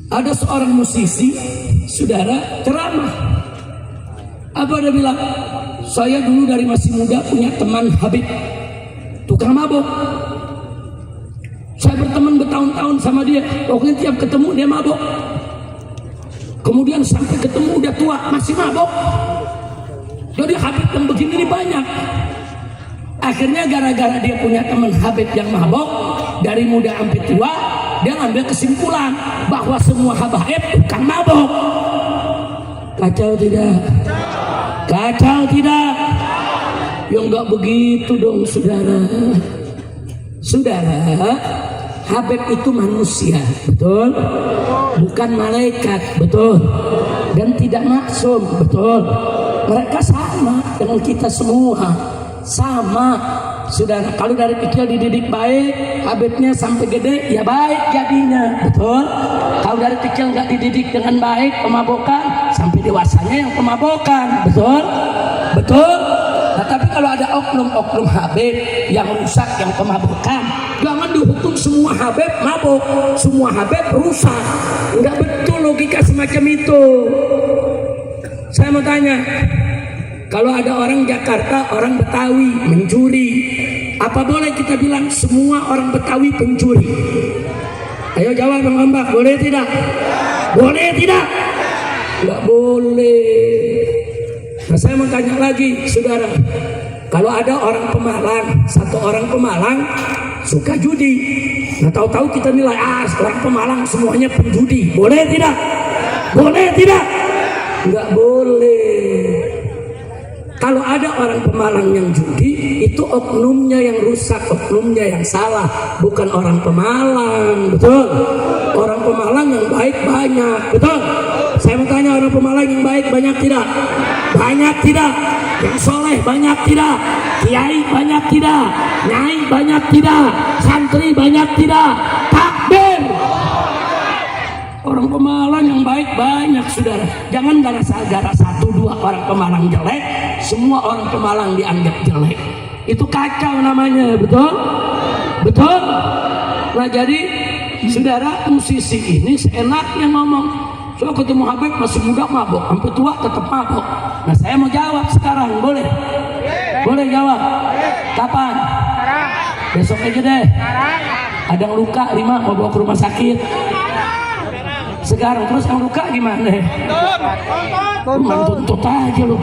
ada seorang musisi, saudara, ceramah. Apa dia bilang? Saya dulu dari masih muda punya teman Habib, tukang mabok. Saya berteman bertahun-tahun sama dia. Pokoknya tiap ketemu dia mabok. Kemudian sampai ketemu udah tua masih mabok. Jadi Habib yang begini ini banyak. Akhirnya gara-gara dia punya teman Habib yang mabok, dari muda sampai tua, dia ngambil kesimpulan bahwa semua habaib bukan mabok. Kacau tidak? Kacau tidak? Ya enggak begitu dong saudara. Saudara, Habib itu manusia, betul? Bukan malaikat, betul? Dan tidak maksum, betul? Mereka sama dengan kita semua, sama. Saudara, kalau dari kecil dididik baik, Habibnya sampai gede ya baik jadinya, betul? Kalau dari kecil nggak dididik dengan baik, pemabokan, sampai dewasanya yang pemabokan, betul? Betul? Nah, tapi kalau ada oknum-oknum Habib yang rusak, yang pemabokan, jangan dihukum semua Habib mabuk, semua Habib rusak. Enggak betul logika semacam itu. Saya mau tanya, kalau ada orang Jakarta, orang Betawi mencuri, apa boleh kita bilang semua orang Betawi pencuri? Ayo jawab Bang Ambak, boleh tidak? Boleh tidak? Enggak boleh. Nah, saya mau tanya lagi, saudara, kalau ada orang Pemalang, satu orang Pemalang suka judi, nah tahu-tahu kita nilai orang Pemalang semuanya penjudi, boleh tidak? Boleh tidak? Enggak boleh. Kalau ada orang Pemalang yang judi, itu oknumnya yang rusak, oknumnya yang salah, bukan orang Pemalang, betul? Orang Pemalang yang baik banyak, betul? Saya mau tanya, orang Pemalang yang baik banyak tidak? Banyak tidak? Yang soleh banyak tidak? Kiai banyak tidak? Nyai banyak tidak? Santri banyak tidak? Takbir! Orang Pemalang yang baik banyak, saudara. Jangan gara-gara 1-2 orang Pemalang jelek, semua orang Pemalang dianggap jelek. Itu kacau namanya, betul? Betul? Nah jadi, saudara, musisi ini seenaknya ngomong. So ketemu Habib masih muda mabok, sampai tua tetap mabok. Nah saya mau jawab sekarang, boleh? Boleh jawab? Kapan? Besok aja deh. Ada yang luka 5 mau bawa ke rumah sakit. Sekarang terus yang luka gimana? Tuntut aja lu,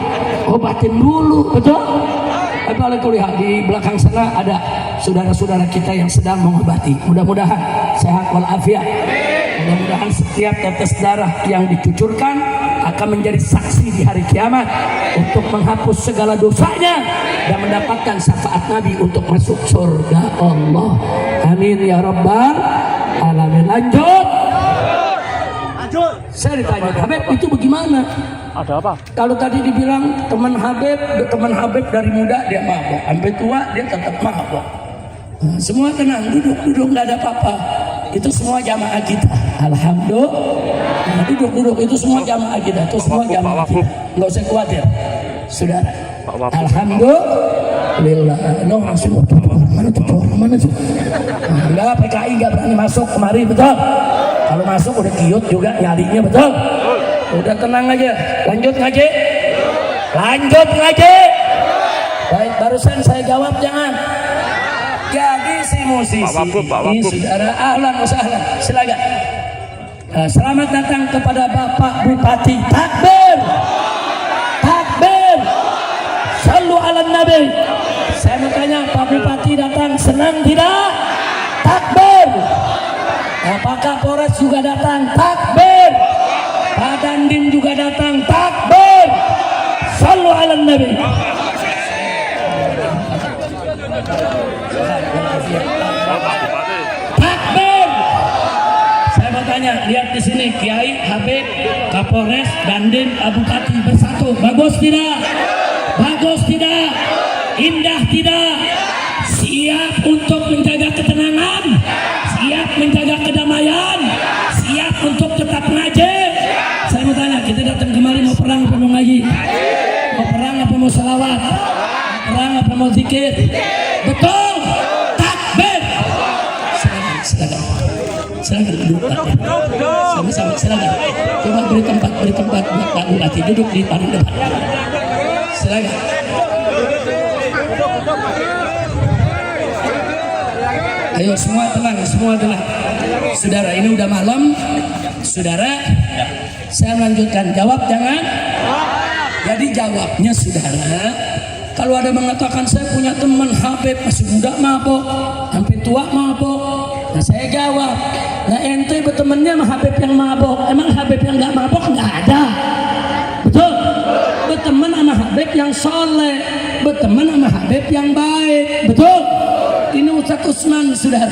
obatin dulu, betul? Tapi kalau kuliah di belakang sana ada saudara-saudara kita yang sedang mengobati. Mudah-mudahan sehat walafiat. Mudah-mudahan setiap tetes darah yang dicucurkan akan menjadi saksi di hari kiamat untuk menghapus segala dosanya dan mendapatkan syafaat Nabi untuk masuk surga Allah. Amin ya rabbal alamin. Lanjut. Saya ditanya, Habib itu bagaimana? Ada apa? Kalau tadi dibilang teman Habib dari muda dia mabok, sampai tua dia tetap mabok. Semua tenang, duduk nggak ada apa-apa. Itu semua jamaah kita. Alhamdulillah. Duduk itu semua jamaah kita. Itu semua jamaah kita. Nggak usah khawatir, saudara. Alhamdulillah. No langsung mana tuh? Enggak, PKI nggak berani masuk kemari, betul? Kalau masuk udah kiut juga nyalinya, betul? Udah tenang aja. Lanjut ngaji. Lanjut ngaji. Baik, barusan saya jawab jangan. Jadi si musisi ini saudara, ahlan wa sahlan, silakan. Selamat datang kepada Bapak Bupati. Takbir, takbir, sallu ala nabi. Saya mau tanya, Pak Bupati datang senang tidak? Takbir. Apakah Polres juga datang? Takbir. Pak Dandim juga datang. Takbir. Sallu ala nabi. Takbir. Saya mau tanya, lihat di sini Kiai, Habib, Kapolres, Dandim, Bupati bersatu. Bagus tidak? Bagus tidak? Indah tidak? Siap untuk menjaga ketenangan? Siap. perang apa mau zikir? Betul. Takbir. Silakan. Silakan duduk Pak. Sama-sama silakan. Coba beri tempat buat Pak Bupati duduk di paling depan. Silakan. Ayo semua tenang. Saudara, ini udah malam. Saudara, saya melanjutkan. Jawab jangan. Jadi jawabnya saudara, kalau ada mengatakan saya punya teman Habib masih muda mabok, sampai tua mabok. Nah saya jawab, nah ente bertemannya sama Habib yang mabok, emang Habib yang nggak mabok nggak ada, betul? Berteman sama Habib yang soleh, berteman sama Habib yang baik, betul? Ini Ustadz Usman, saudara.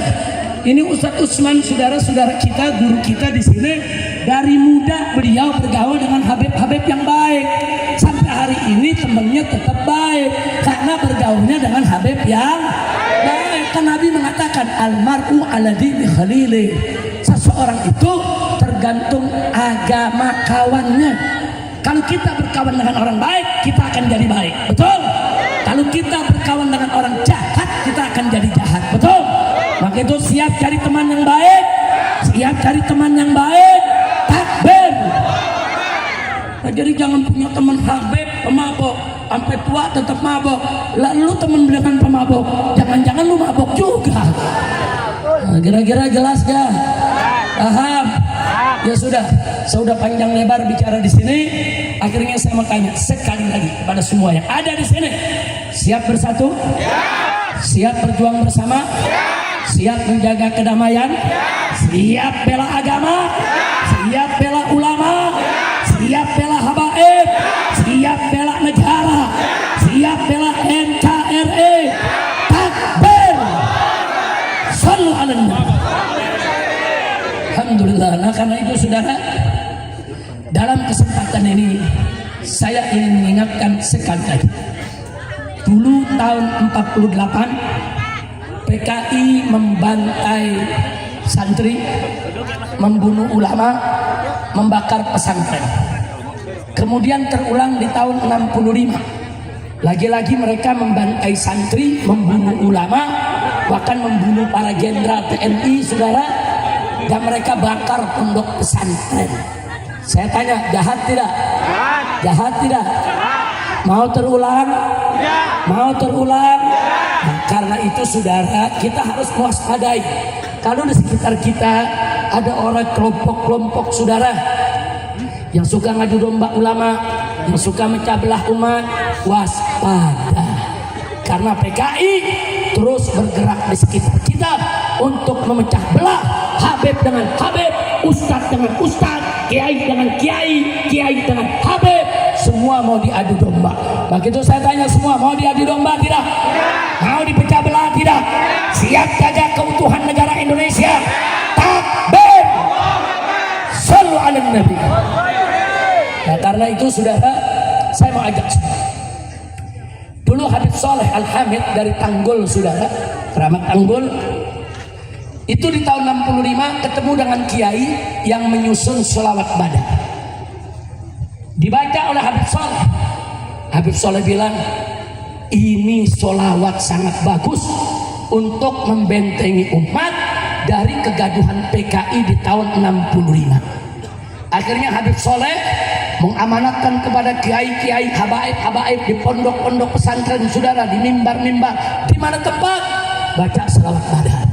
Ini Ustadz Usman, saudara-saudara kita, guru kita di sini. Dari muda beliau bergaul dengan Habib-Habib yang baik. Sampai hari ini temannya tetap baik karena bergaulnya dengan Habib yang baik. Kan Nabi mengatakan almar'u ala dini khalili. Seseorang itu tergantung agama kawannya. Kalau kita berkawan dengan orang baik, kita akan jadi baik, betul? Kalau kita berkawan dengan orang jahat, kita akan jadi jahat, betul? Maka itu siap cari teman yang baik, siap cari teman yang baik, takbir. Nah, jadi jangan punya teman Habib pemabok, sampai tua tetap mabok. Lalu teman dengan pemabok, jangan-jangan lu mabok juga. Nah, kira-kira jelas gak? Paham? Ya sudah, saya sudah panjang lebar bicara di sini. Akhirnya saya mau tanya sekali lagi kepada semua yang ada di sini, siap bersatu? Siap berjuang bersama? Siap menjaga kedamaian? Siap bela agama? Siap bela ulama? Siap bela habaib? Siap bela negara? Siap bela NKRI? Takbir! Sallu ala nabi. Alhamdulillah. Nah karena itu saudara, dalam kesempatan ini saya ingin mengingatkan sekali lagi. Dulu tahun 48 PKI membantai santri, membunuh ulama, membakar pesantren. Kemudian terulang di tahun 65. Lagi-lagi mereka membantai santri, membunuh ulama, bahkan membunuh para jenderal TNI, saudara, dan mereka bakar pondok pesantren. Saya tanya, jahat tidak? Jahat tidak? Mau terulang? Mau terulang? Nah, karena itu saudara, kita harus waspadai. Kalau di sekitar kita ada orang kelompok-kelompok saudara yang suka ngadu domba ulama, yang suka mecah belah umat, waspada. Karena PKI terus bergerak di sekitar kita untuk memecah belah Habib dengan Habib, Ustadz dengan Ustadz, Kiai dengan Kiai, Kiai dengan Habib. Semua mau diadu domba. Begitu saya tanya semua, mau diadu domba tidak? Mau dipecah belah tidak? Siap jaga keutuhan negara Indonesia? Takbir! Sallu ala nabi. Nah, karena itu saudara, saya mau ajak dulu Habib Soleh Al-Hamid dari Tanggul, saudara, keramat Tanggul. Itu di tahun 65 ketemu dengan Kiai yang menyusun sholawat badan. Dibaca oleh Habib Soleh. Habib Soleh bilang, ini sholawat sangat bagus untuk membentengi umat dari kegaduhan PKI di tahun 65. Akhirnya Habib Soleh mengamanatkan kepada kiai-kiai, habaib-habaib di pondok-pondok pesantren, saudara, di mimbar-mimbar, di mana tempat baca sholawat badan.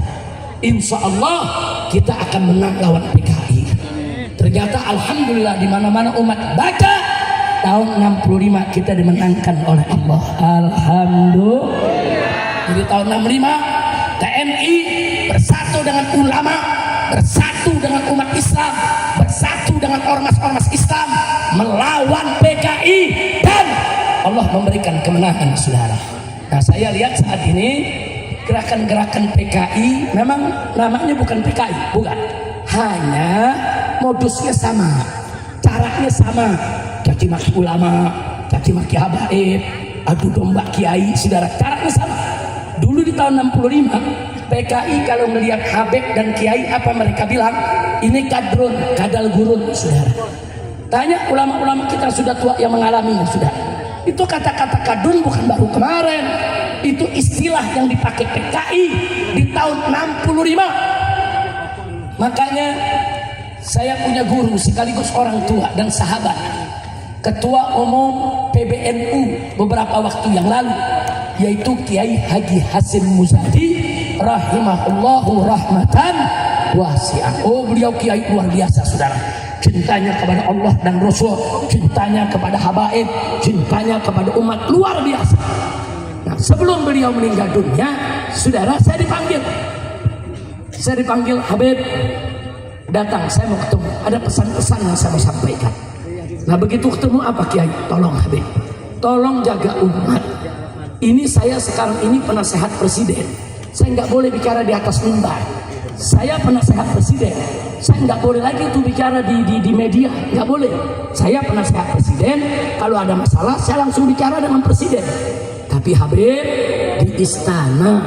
Insya Allah kita akan menang lawan PKI. Ternyata alhamdulillah di mana-mana umat baca, tahun 65 kita dimenangkan oleh Allah. Alhamdulillah. Jadi tahun 65 TNI bersatu dengan ulama, bersatu dengan umat Islam, bersatu dengan ormas-ormas Islam melawan PKI, dan Allah memberikan kemenangan, saudara. Nah, saya lihat saat ini gerakan-gerakan PKI memang namanya bukan PKI, bukan. Hanya modusnya sama, caranya sama, caci maki ulama, caci maki habaib, adu domba kiai, saudara, caranya sama. Dulu di tahun 65 PKI kalau melihat habib dan kiai, apa mereka bilang? Ini kadrun, kadal gurun, saudara. Tanya ulama-ulama kita sudah tua yang mengalaminya, sudah. Itu kata-kata kadun bukan baru kemarin. Itu istilah yang dipakai PKI di tahun 65. Makanya saya punya guru sekaligus orang tua dan sahabat, Ketua Umum PBNU beberapa waktu yang lalu, yaitu Kiai Haji Hasyim Muzadi rahimahullahu rahmatan wasi'ah. Oh, beliau kiai luar biasa, saudara. Cintanya kepada Allah dan Rasul, cintanya kepada habaib, cintanya kepada umat luar biasa. Nah, sebelum beliau meninggal dunia, saudara, saya dipanggil. Habib, datang, saya mau ketemu. Ada pesan-pesan yang saya mau sampaikan. Nah, begitu ketemu, apa Kiai? Tolong Habib, tolong jaga umat. Ini saya sekarang ini penasehat presiden. Saya nggak boleh bicara di atas mimbar. Saya penasehat presiden. Saya nggak boleh lagi tuh bicara di media. Nggak boleh. Saya penasehat presiden. Kalau ada masalah, saya langsung bicara dengan presiden. Tapi Habib, di istana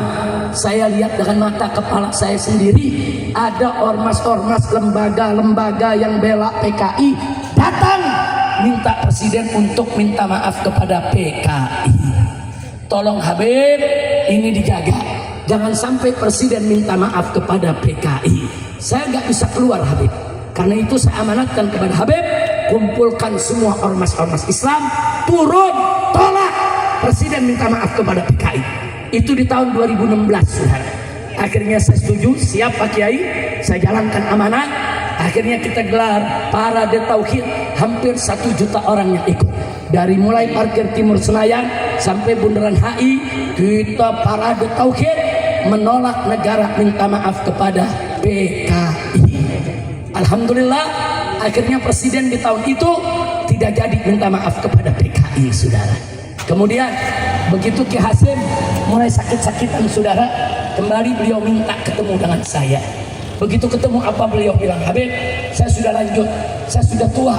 saya lihat dengan mata kepala saya sendiri, ada ormas-ormas, lembaga-lembaga yang bela PKI datang minta presiden untuk minta maaf kepada PKI. Tolong Habib, ini dijaga. Jangan sampai presiden minta maaf kepada PKI. Saya nggak bisa keluar Habib. Karena itu saya amanatkan kepada Habib, kumpulkan semua ormas-ormas Islam, turun, tolak presiden minta maaf kepada PKI. Itu di tahun 2016, saudara. Akhirnya saya setuju, siap Pak Kiai, saya jalankan amanat. Akhirnya kita gelar parade tauhid, hampir 1 juta orang yang ikut. Dari mulai parkir Timur Senayan sampai Bundaran HI, kita parade tauhid menolak negara minta maaf kepada PKI. Alhamdulillah, akhirnya presiden di tahun itu tidak jadi minta maaf kepada PKI, saudara. Kemudian begitu Ki Hasyim mulai sakit-sakitan, saudara, kembali beliau minta ketemu dengan saya. Begitu ketemu, apa beliau bilang? Habib, saya sudah lanjut, saya sudah tua,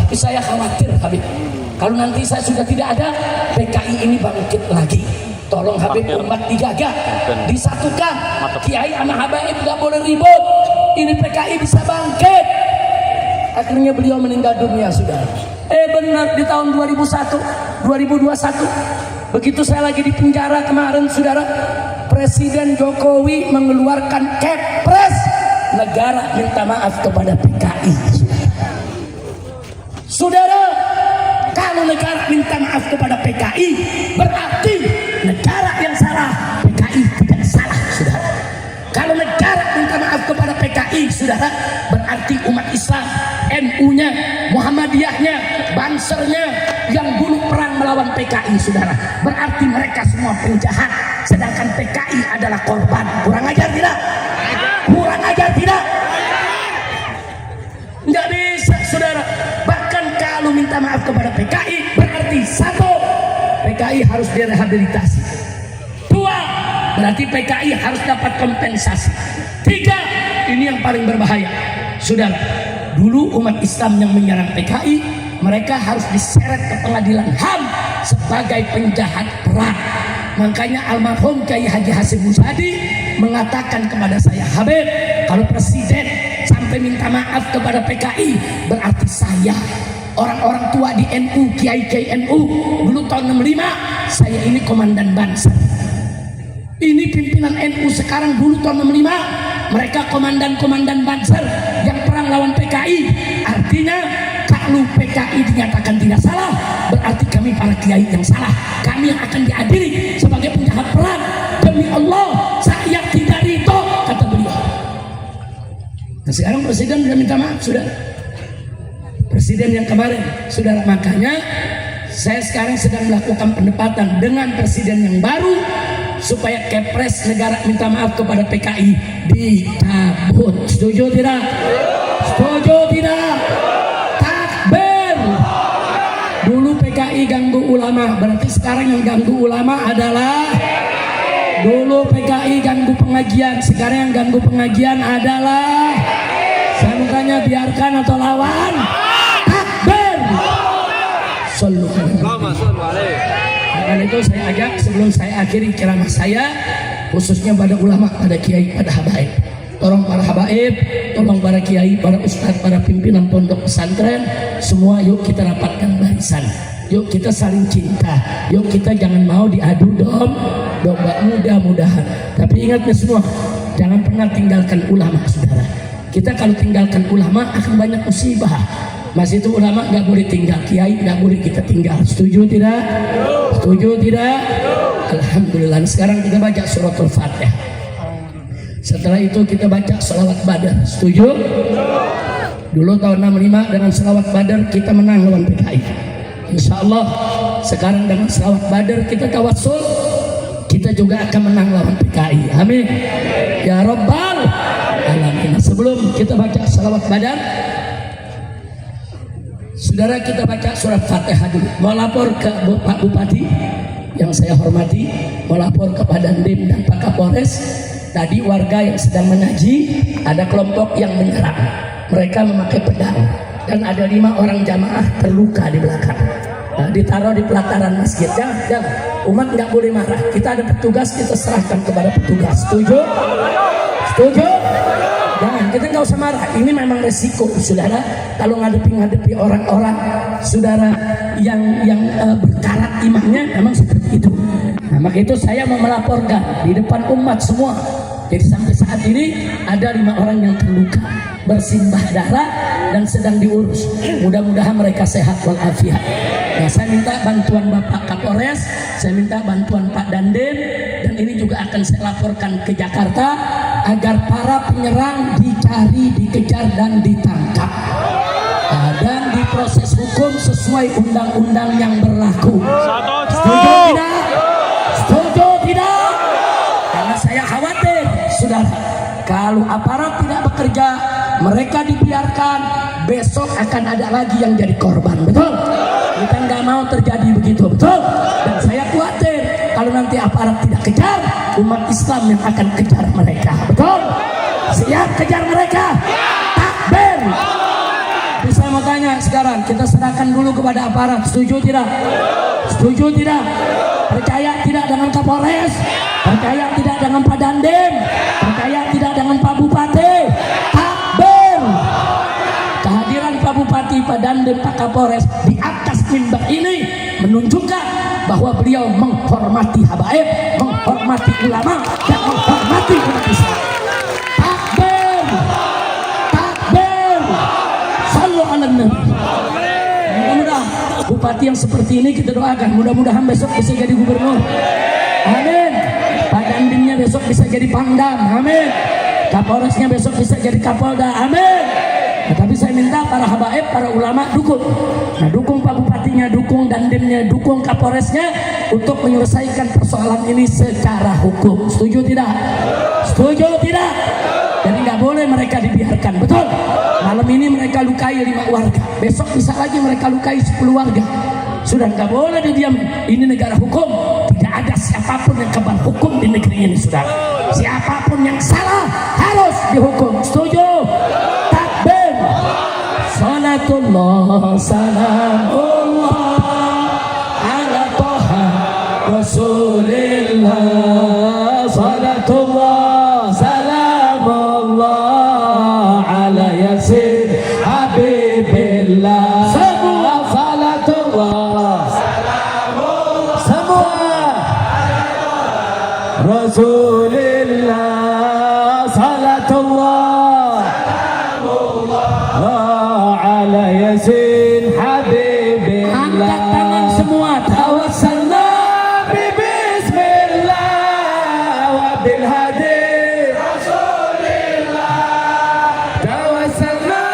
tapi saya khawatir Habib, kalau nanti saya sudah tidak ada, PKI ini bangkit lagi. Tolong Habib, umat dijaga, disatukan. Kiai sama habaib gak boleh ribut. Ini PKI bisa bangkit. Akhirnya beliau meninggal dunia, saudara. Benar, di tahun 2021, begitu saya lagi di penjara kemarin, saudara, Presiden Jokowi mengeluarkan Kepres negara minta maaf kepada PKI. Saudara, kalau negara minta maaf kepada PKI, berarti negara yang salah, PKI tidak salah, saudara. Kalau negara minta maaf kepada PKI, saudara, berarti umat Islam, NU-nya, Muhammadiyahnya, Bansernya yang dulu perang melawan PKI, saudara, berarti mereka semua penjahat, sedangkan PKI adalah korban. Kurang ajar tidak? Kurang ajar tidak? Nggak bisa, saudara. Bahkan kalau minta maaf kepada PKI, berarti satu, PKI harus direhabilitasi. Dua, berarti PKI harus dapat kompensasi. Tiga, ini yang paling berbahaya, saudara. Dulu umat Islam yang menyerang PKI, mereka harus diseret ke pengadilan HAM sebagai penjahat perang. Makanya almarhum Kiai Haji Hasyim Muzadi mengatakan kepada saya, Habib, kalau presiden sampai minta maaf kepada PKI, berarti saya, orang-orang tua di NU, Kiai NU, dulu tahun 65, saya ini komandan Banser. Ini pimpinan NU sekarang, dulu tahun 65, mereka komandan-komandan Banser yang perang lawan PKI. Artinya kalau PKI dinyatakan tidak salah, berarti kami para kiai yang salah. Kami yang akan diadili sebagai penjahat perang. Demi Allah, saya tidak ridho, kata beliau. Nah, sekarang presiden sudah minta maaf, sudah. Presiden yang kemarin, saudara, makanya saya sekarang sedang melakukan pendekatan dengan presiden yang baru supaya Kepres negara minta maaf kepada PKI dicabut. Setuju tidak? Setuju tidak? Takbir. Dulu PKI ganggu ulama, berarti sekarang yang ganggu ulama adalah, dulu PKI ganggu pengajian, sekarang yang ganggu pengajian adalah, saya mau tanya, biarkan atau lawan? Takbir. Karena itu saya ajak, sebelum saya akhiri ceramah saya, khususnya pada ulama, pada kiai, pada habaib, tolong para habaib, tolong para kiai, para ustadz, para pimpinan pondok pesantren, semua yuk kita rapatkan barisan. Yuk kita saling cinta. Yuk kita jangan mau diadu domba. Mudah-mudahan. Tapi ingat ya semua, jangan pernah tinggalkan ulama, saudara. Kita kalau tinggalkan ulama akan banyak musibah. Mas itu ulama nggak boleh tinggal, kiai nggak boleh kita tinggal. Setuju tidak? Setuju tidak? Alhamdulillah. Sekarang kita baca suratul Fatihah. Setelah itu kita baca sholawat badar. Setuju? Dulu tahun 65 dengan sholawat badar kita menang lawan PKI. Insya Allah sekarang dengan sholawat badar kita tawassul, kita juga akan menang lawan PKI. Amin ya Rabbal Alamin. Sebelum kita baca sholawat badar, saudara, kita baca surat Fatihah dulu. Mau lapor ke Pak Bupati yang saya hormati, mau lapor ke Pak Dandim dan Pak Kapolres. Tadi warga yang sedang mengaji, ada kelompok yang menyerang. Mereka memakai pedang dan ada 5 orang jamaah terluka di belakang. Ditaruh di pelataran masjid. Jangan, umat nggak boleh marah. Kita ada petugas, kita serahkan kepada petugas. Setuju? Setuju? Jangan, kita nggak usah marah. Ini memang resiko, saudara. Kalau ngadepi orang-orang, saudara yang berkarat imannya, memang seperti itu. Nah, maka itu saya mau melaporkan di depan umat semua. Jadi sampai saat ini ada 5 orang yang terluka, bersimbah darah dan sedang diurus. Mudah-mudahan mereka sehat walafiat. Nah, saya minta bantuan Bapak Kapolres, saya minta bantuan Pak Dandim, dan ini juga akan saya laporkan ke Jakarta agar para penyerang dicari, dikejar dan ditangkap. Dan diproses hukum sesuai undang-undang yang berlaku. Setuju tidak? Setuju tidak? Karena saya khawatir, saudara, kalau aparat tidak bekerja, mereka dibiarkan, besok akan ada lagi yang jadi korban. Betul? Kita nggak mau terjadi begitu, betul? Dan saya khawatir kalau nanti aparat tidak kejar, umat Islam yang akan kejar mereka. Betul? Siap kejar mereka? Takbir! Jadi saya mau tanya sekarang, kita serahkan dulu kepada aparat. Setuju tidak? Setuju tidak? Percaya tidak dengan Kapolres? Percaya tidak dengan Pak Dandim? Percaya tidak dengan Pak Bupati? Takbir! Kehadiran Pak Bupati, Pak Dandim, Pak Kapolres di atas mimbar ini menunjukkan bahwa beliau menghormati habaib, menghormati ulama, dan menghormati umat Islam. Takbir! Takbir! Sallu ala nabi. Mudah-mudahan bupati yang seperti ini kita doakan, mudah-mudahan besok bisa jadi gubernur. Amin. Pak Dandimnya besok bisa jadi Pangdam. Amin. Kapolresnya besok bisa jadi Kapolda. Amin. Tapi saya minta para habaib, para ulama dukung. Nah, dukung Pak Bupatinya, dukung Dandimnya, dukung Kapolresnya untuk menyelesaikan persoalan ini secara hukum. Setuju tidak? Setuju tidak? Jadi nggak boleh mereka dibiarkan. Betul? Malam ini mereka lukai 5 warga, besok bisa lagi mereka lukai 10 warga. Sudah nggak boleh didiam. Ini negara hukum. Tidak ada siapapun yang kebal hukum di negeri ini, saudara. Siapapun yang salah harus dihukum. Setuju? Takbir! Salatullah, salamullah ala Toha Rasulillah. Salatullah, salamullah ala Yasin Habibillah. Semua salatullah, salamullah, semua Rasulillah. Salatullah, salamullah ala Yasin Habibillah. Angkat tangan semua. Tawassalna bi bismillah wa bil hadi Rasulillah. Tawassalna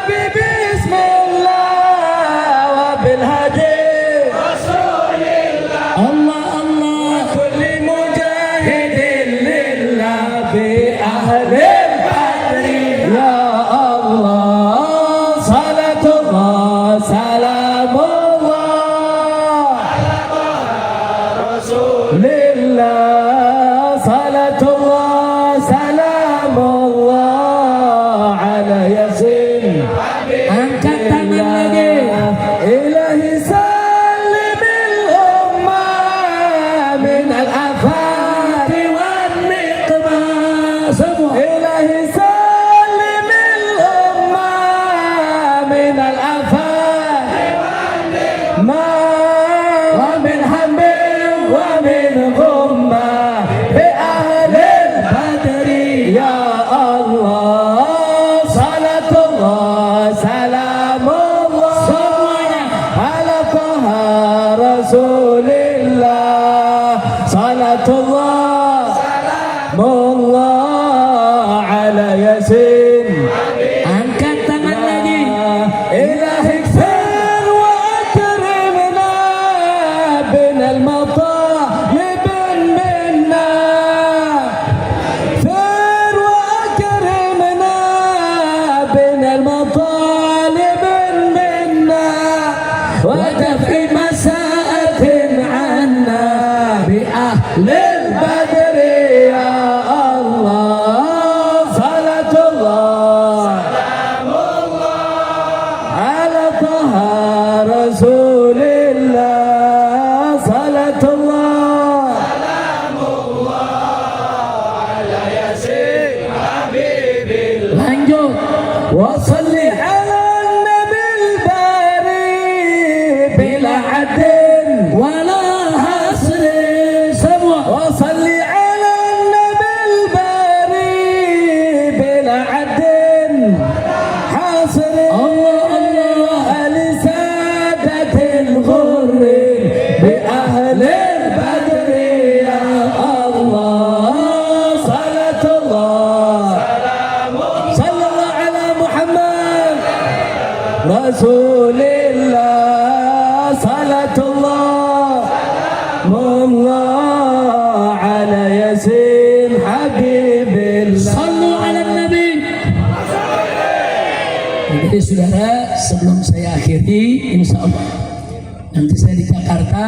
bi bismillah wa bil hadi Rasulillah. Allah Allah kulli mujahidin lillah bi ahli badri. Ya Allah, salatullah, salamullah Rasulillah. Salatullah, salatullah mullah ala yasin. Angkat tangan lagi. ilahi kfir wa akrimna bin al-matalib minna. kfir wa akrimna bin al-matalib minna. ودفع مساءة عنا بأهل البدر يا الله. صلاة الله سلام الله على طه رسول الله. صلاة الله سلام الله على ياسين حبيب الله. Lanjut. وصل على النبي الباري بلا عد Wala hasri. Semua. وصل على النبي الباري بلا عد حاصر. Allah, Allah. لسادة الغر بأهل البدر يا الله. صلاة الله صلى الله على محمد رسول الله. صلاة الله الله على ياسين حبيب الله. Sallu ala Nabi. Jadi saudara, sebelum saya akhiri, insya Allah nanti saya di Jakarta,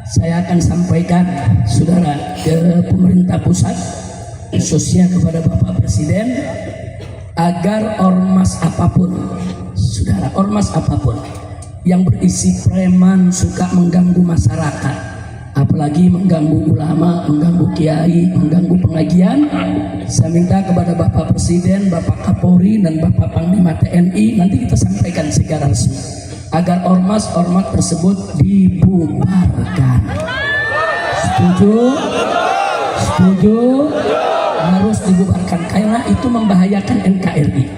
saya akan sampaikan saudara ke pemerintah pusat, khususnya kepada Bapak Presiden, agar ormas apapun, saudara, ormas apapun yang berisi preman, suka mengganggu masyarakat, apalagi mengganggu ulama, mengganggu kiai, mengganggu pengajian, saya minta kepada Bapak Presiden, Bapak Kapolri, dan Bapak Panglima TNI, nanti kita sampaikan secara resmi agar ormas-ormas tersebut dibubarkan. Setuju? Setuju? Harus dibubarkan karena itu membahayakan NKRI.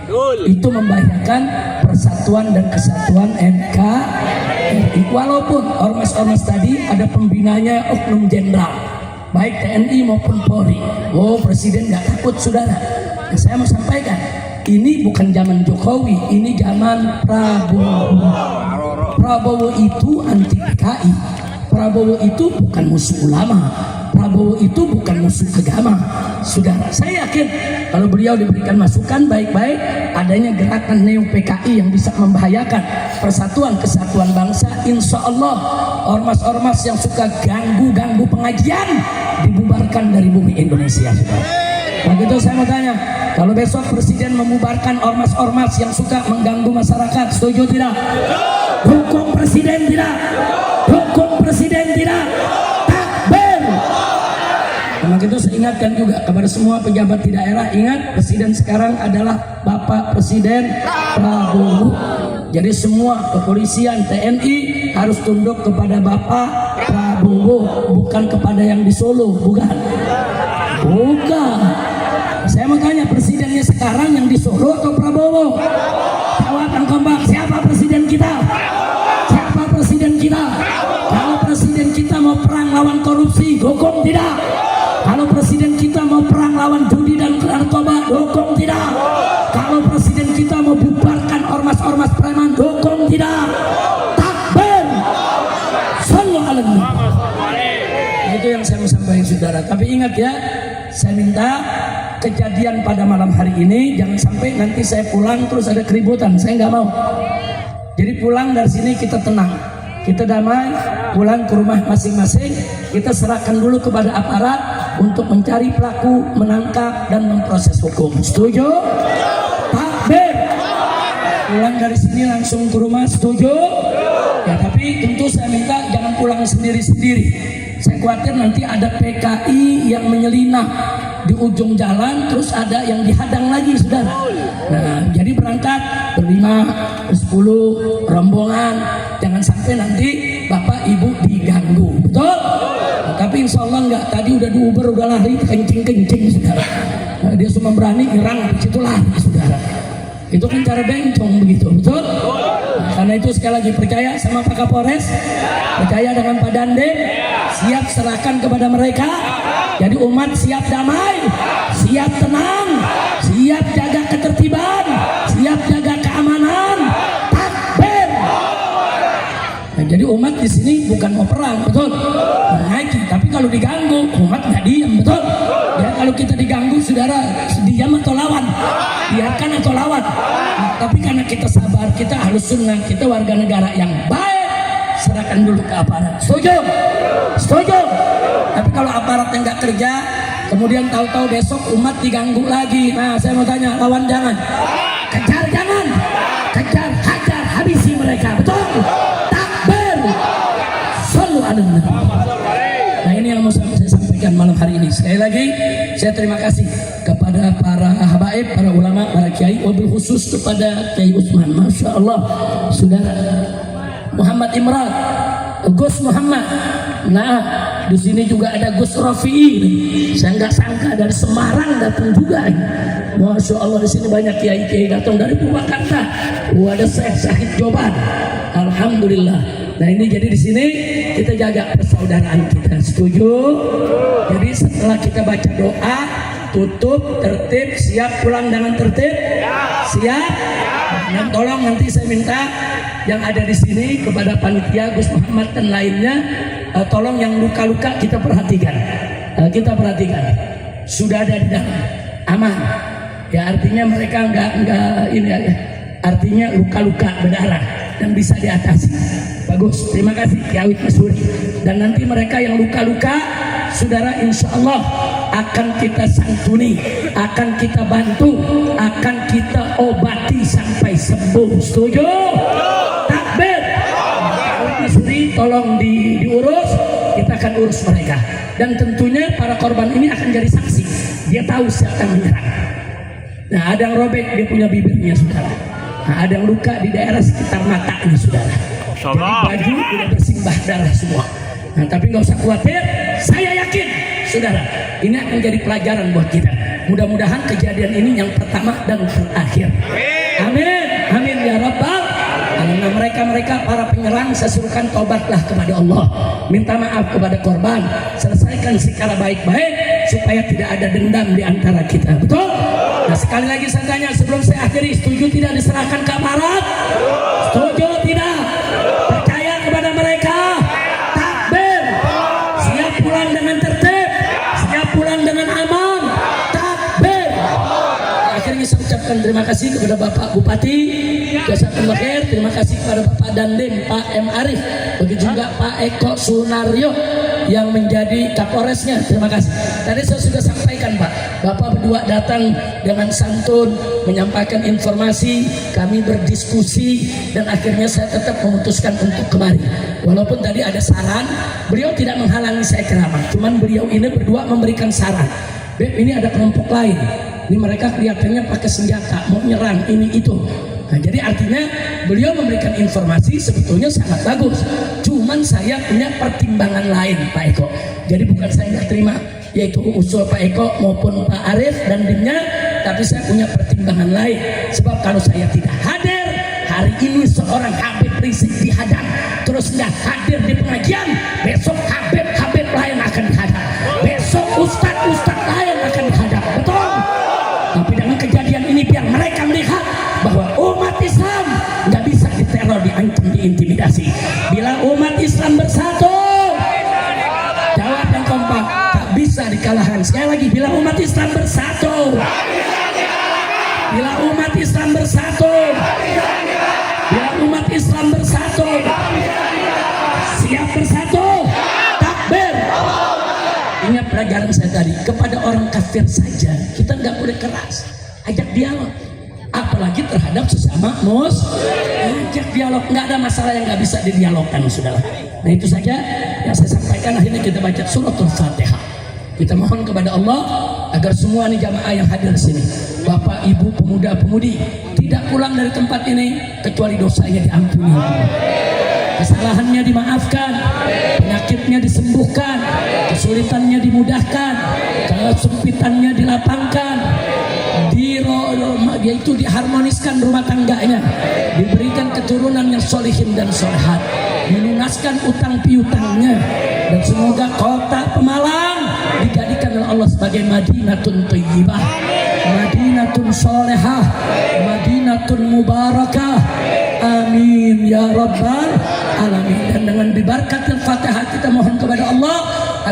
Itu membahayakan persatuan dan kesatuan NKRI. Walaupun ormas-ormas tadi ada pembinanya oknum jenderal, baik TNI maupun Polri. Oh, Presiden nggak takut, saudara. Nah, saya mau sampaikan, ini bukan zaman Jokowi, ini zaman Prabowo. Prabowo itu anti PKI. Prabowo itu bukan musuh ulama. Prabowo itu bukan musuh agama. Saudara, saya yakin kalau beliau diberikan masukan baik-baik, adanya gerakan neo PKI yang bisa membahayakan persatuan kesatuan bangsa, insya Allah ormas-ormas yang suka ganggu pengajian dibubarkan dari bumi Indonesia, saudara. Begitu saya mau tanya, kalau besok Presiden membubarkan ormas-ormas yang suka mengganggu masyarakat, setuju tidak? Hukum Presiden tidak? Hukum Presiden tidak? Takbir! Maka itu saya ingatkan juga kepada semua pejabat di daerah, ingat Presiden sekarang adalah Bapak Presiden Prabowo. Jadi semua kepolisian, TNI harus tunduk kepada Bapak Prabowo, bukan kepada yang di Solo, bukan. Bukan. Saya mau tanya, presidennya sekarang yang di Solo atau Prabowo? Jawab yang kompak, siapa presiden kita? Siapa presiden kita? Kalau presiden kita mau perang lawan korupsi, dukung tidak? Kalau presiden kita mau perang lawan judi dan narkoba, dukung tidak? Kalau presiden kita mau bubarkan ormas-ormas preman, dukung tidak? Takbir! Sallu ala Nabi. Itu yang saya mau sampaikan, saudara. Tapi ingat ya, saya minta kejadian pada malam hari ini jangan sampai nanti saya pulang terus ada keributan. Saya nggak mau. Jadi pulang dari sini kita tenang, kita damai, pulang ke rumah masing-masing. Kita serahkan dulu kepada aparat untuk mencari pelaku, menangkap dan memproses hukum. Setuju? Takbir! Pulang dari sini langsung ke rumah. Setuju? Ya, tapi tentu saya minta jangan pulang sendiri-sendiri. Saya khawatir nanti ada PKI yang menyelinap di ujung jalan, terus ada yang dihadang lagi, saudara. Nah, jadi berangkat berlima, 10 rombongan, jangan sampai nanti bapak ibu diganggu, betul? Nah, tapi insya Allah enggak. Tadi udah di Uber udah lari kencing-kencing, saudara. Nah, dia cuma berani nyerang, di situ lari, saudara. Itu kan cara bencong begitu, betul? Karena itu sekali lagi percaya sama Pak Kapolres, percaya dengan Pak Dandim, siap serahkan kepada mereka. Jadi umat siap damai, siap tenang, siap jaga ketertiban, siap jaga keamanan. Takbir. Nah, jadi umat di sini bukan mau perang, betul? Mengaji, tapi kalau diganggu umat nggak diam, betul? Ya kalau kita diganggu, saudara diam atau lawan? Biarkan atau lawan? Nah, tapi karena kita sabar, kita harus sunnah, kita warga negara yang baik, serahkan dulu ke aparat. Setuju? Setuju? Tapi kalau aparatnya nggak kerja, kemudian tahu-tahu besok umat diganggu lagi. Nah, saya mau tanya, lawan jangan, kejar jangan, kejar, hajar, habisi mereka, betul? Takbir, shallu ala nabi. Nah, ini yang mau saya sampaikan malam hari ini. Sekali lagi, saya terima kasih kepada para habaib, para ulama, para kiai, wabil khusus kepada Kiai Utsman. Masya Allah, saudara Muhammad Imran, Gus Muhammad. Nah, di sini juga ada Gus Rafi'i. Saya nggak sangka dari Semarang datang juga. Masya Allah, di sini banyak kiai-kiai datang dari Purwakarta. Ada Syekh Syahid Joban. Alhamdulillah. Nah, ini jadi di sini kita jaga persaudaraan kita. Setuju? Jadi setelah kita baca doa, tutup, tertib, siap pulang dengan tertib? Siap? Dan tolong nanti saya minta yang ada di sini kepada panitia Gus Muhammad dan lainnya, tolong yang luka-luka kita perhatikan. Kita perhatikan. Sudah ada di dalam, aman. Ya artinya mereka enggak ini ya. Artinya luka-luka berdarah dan bisa diatasi. Bagus, terima kasih Kiai Masuri. Dan nanti mereka yang luka-luka, saudara, insya Allah akan kita santuni, akan kita bantu, akan kita obati sampai sembuh. Setuju? Takbir. Kiai Masuri, tolong diurus, kita akan urus mereka. Dan tentunya para korban ini akan jadi saksi. Dia tahu siapa yang menyerang. Nah, ada yang robek, dia punya bibirnya, saudara. Nah, ada yang luka di daerah sekitar matanya, saudara. Jadi baju udah bersimbah darah semua. Nah, tapi nggak usah khawatir, saya yakin, saudara, ini akan jadi pelajaran buat kita. Mudah-mudahan kejadian ini yang pertama dan terakhir. Amin, amin ya rabbal alamin. Mereka para penyerang, saya suruhkan tobatlah kepada Allah, minta maaf kepada korban, selesaikan secara baik-baik supaya tidak ada dendam di antara kita. Betul? Nah, sekali lagi saya tanya sebelum saya akhiri, setuju tidak diserahkan ke aparat? Setuju tidak? Percaya kepada mereka? Takbir. Siap pulang dengan tertib, siap pulang dengan aman. Takbir. Akhirnya saya ucapkan terima kasih kepada Bapak Bupati Jazakallah khair, terima kasih kepada Bapak Dandim, Pak M. Arif, begitu juga Pak Eko Sunaryo yang menjadi Kapolresnya. Terima kasih. Tadi saya sudah sampaikan, Pak, Bapak berdua datang dengan santun menyampaikan informasi, kami berdiskusi, dan akhirnya saya tetap memutuskan untuk kemari. Walaupun tadi ada saran, beliau tidak menghalangi saya ceramah, cuman beliau ini berdua memberikan saran. Beb, ini ada kelompok lain, ini mereka kelihatannya pakai senjata, mau nyerang ini itu. Nah, jadi artinya beliau memberikan informasi sebetulnya sangat bagus. Cuman saya punya pertimbangan lain, Pak Eko. Jadi bukan saya nggak terima, yaitu usul Pak Eko maupun Pak Arif dan timnya, tapi saya punya pertimbangan lain. Sebab kalau saya tidak hadir hari ini, seorang Habib Rizik dihadang, terus nggak hadir di pengajian, besok Habib lain akan dihadang, besok ustadz lain akan dihadang. Betul? Tapi dengan kejadian ini biar mereka melihat bahwa umat Islam nggak bisa diteror, diancam, diintimidasi. Bila umat Islam bersatu, jawab yang kompak, tak bisa dikalahkan. Sekali lagi, bila umat Islam bersatu, bila umat Islam bersatu, bila umat Islam bersatu, siap bersatu, takbir. Ingat pelajaran saya tadi, kepada orang kafir saja kita nggak boleh keras, ajak dialog. Apalagi terhadap sesama ajak dialog, nggak ada masalah yang nggak bisa didialogkan, saudara. Nah, itu saja yang saya sampaikan. Akhirnya kita baca suratul Fatihah. Kita mohon kepada Allah agar semua nih jamaah yang hadir di sini, bapak, ibu, pemuda, pemudi, tidak pulang dari tempat ini kecuali dosanya diampuni, kesalahannya dimaafkan, penyakitnya disembuhkan, kesulitannya dimudahkan, kesempitannya dilapangkan, dia itu diharmoniskan rumah tangganya, diberikan keturunan yang solihin dan solehat, melunaskan utang piutangnya, dan semoga kota Pemalang dijadikan oleh Allah sebagai Madinatun Thayyibah, Madinatun Solehah, Madinatun Mubarakah. Amin ya Rabbal Alamin. Dan dengan diberkati Al-Fatihah kita mohon kepada Allah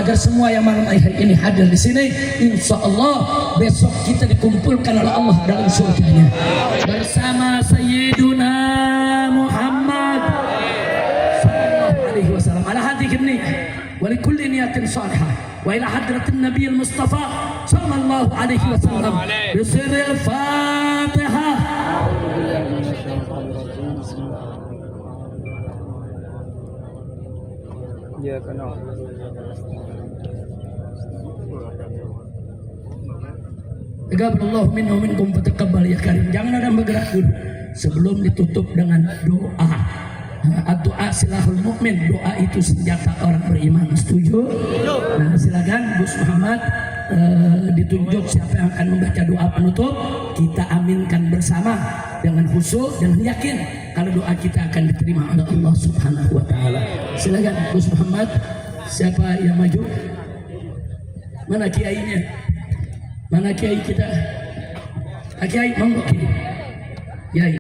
agar semua yang malam hari ini hadir di sini, insya Allah besok kita dikumpulkan oleh Allah dalam surganya bersama Sayyiduna Muhammad sallallahu alaihi wasallam ala hadhihi niyyah wa likulli niyatin salihah wa ila hadratin nabiyil mustafa sallallahu alaihi wasallam bi sirril Fatihah. Ya kena. Taqabbalallahu minna wa minkum fataqabbal ya karim. Jangan ada yang bergerak dulu sebelum ditutup dengan doa. Doa silahul mukmin, doa itu senjata orang beriman. Setuju? Nah, silakan Gus Muhammad ditunjuk siapa yang akan membaca doa penutup. Kita aminkan bersama dengan khusyuk dan yakin kalau doa kita akan diterima oleh Allah Subhanahu wa taala. Silakan Gus Muhammad, siapa yang maju? Mana kiainya? Mana kiai kita? Kiai monggo kiai. Kiai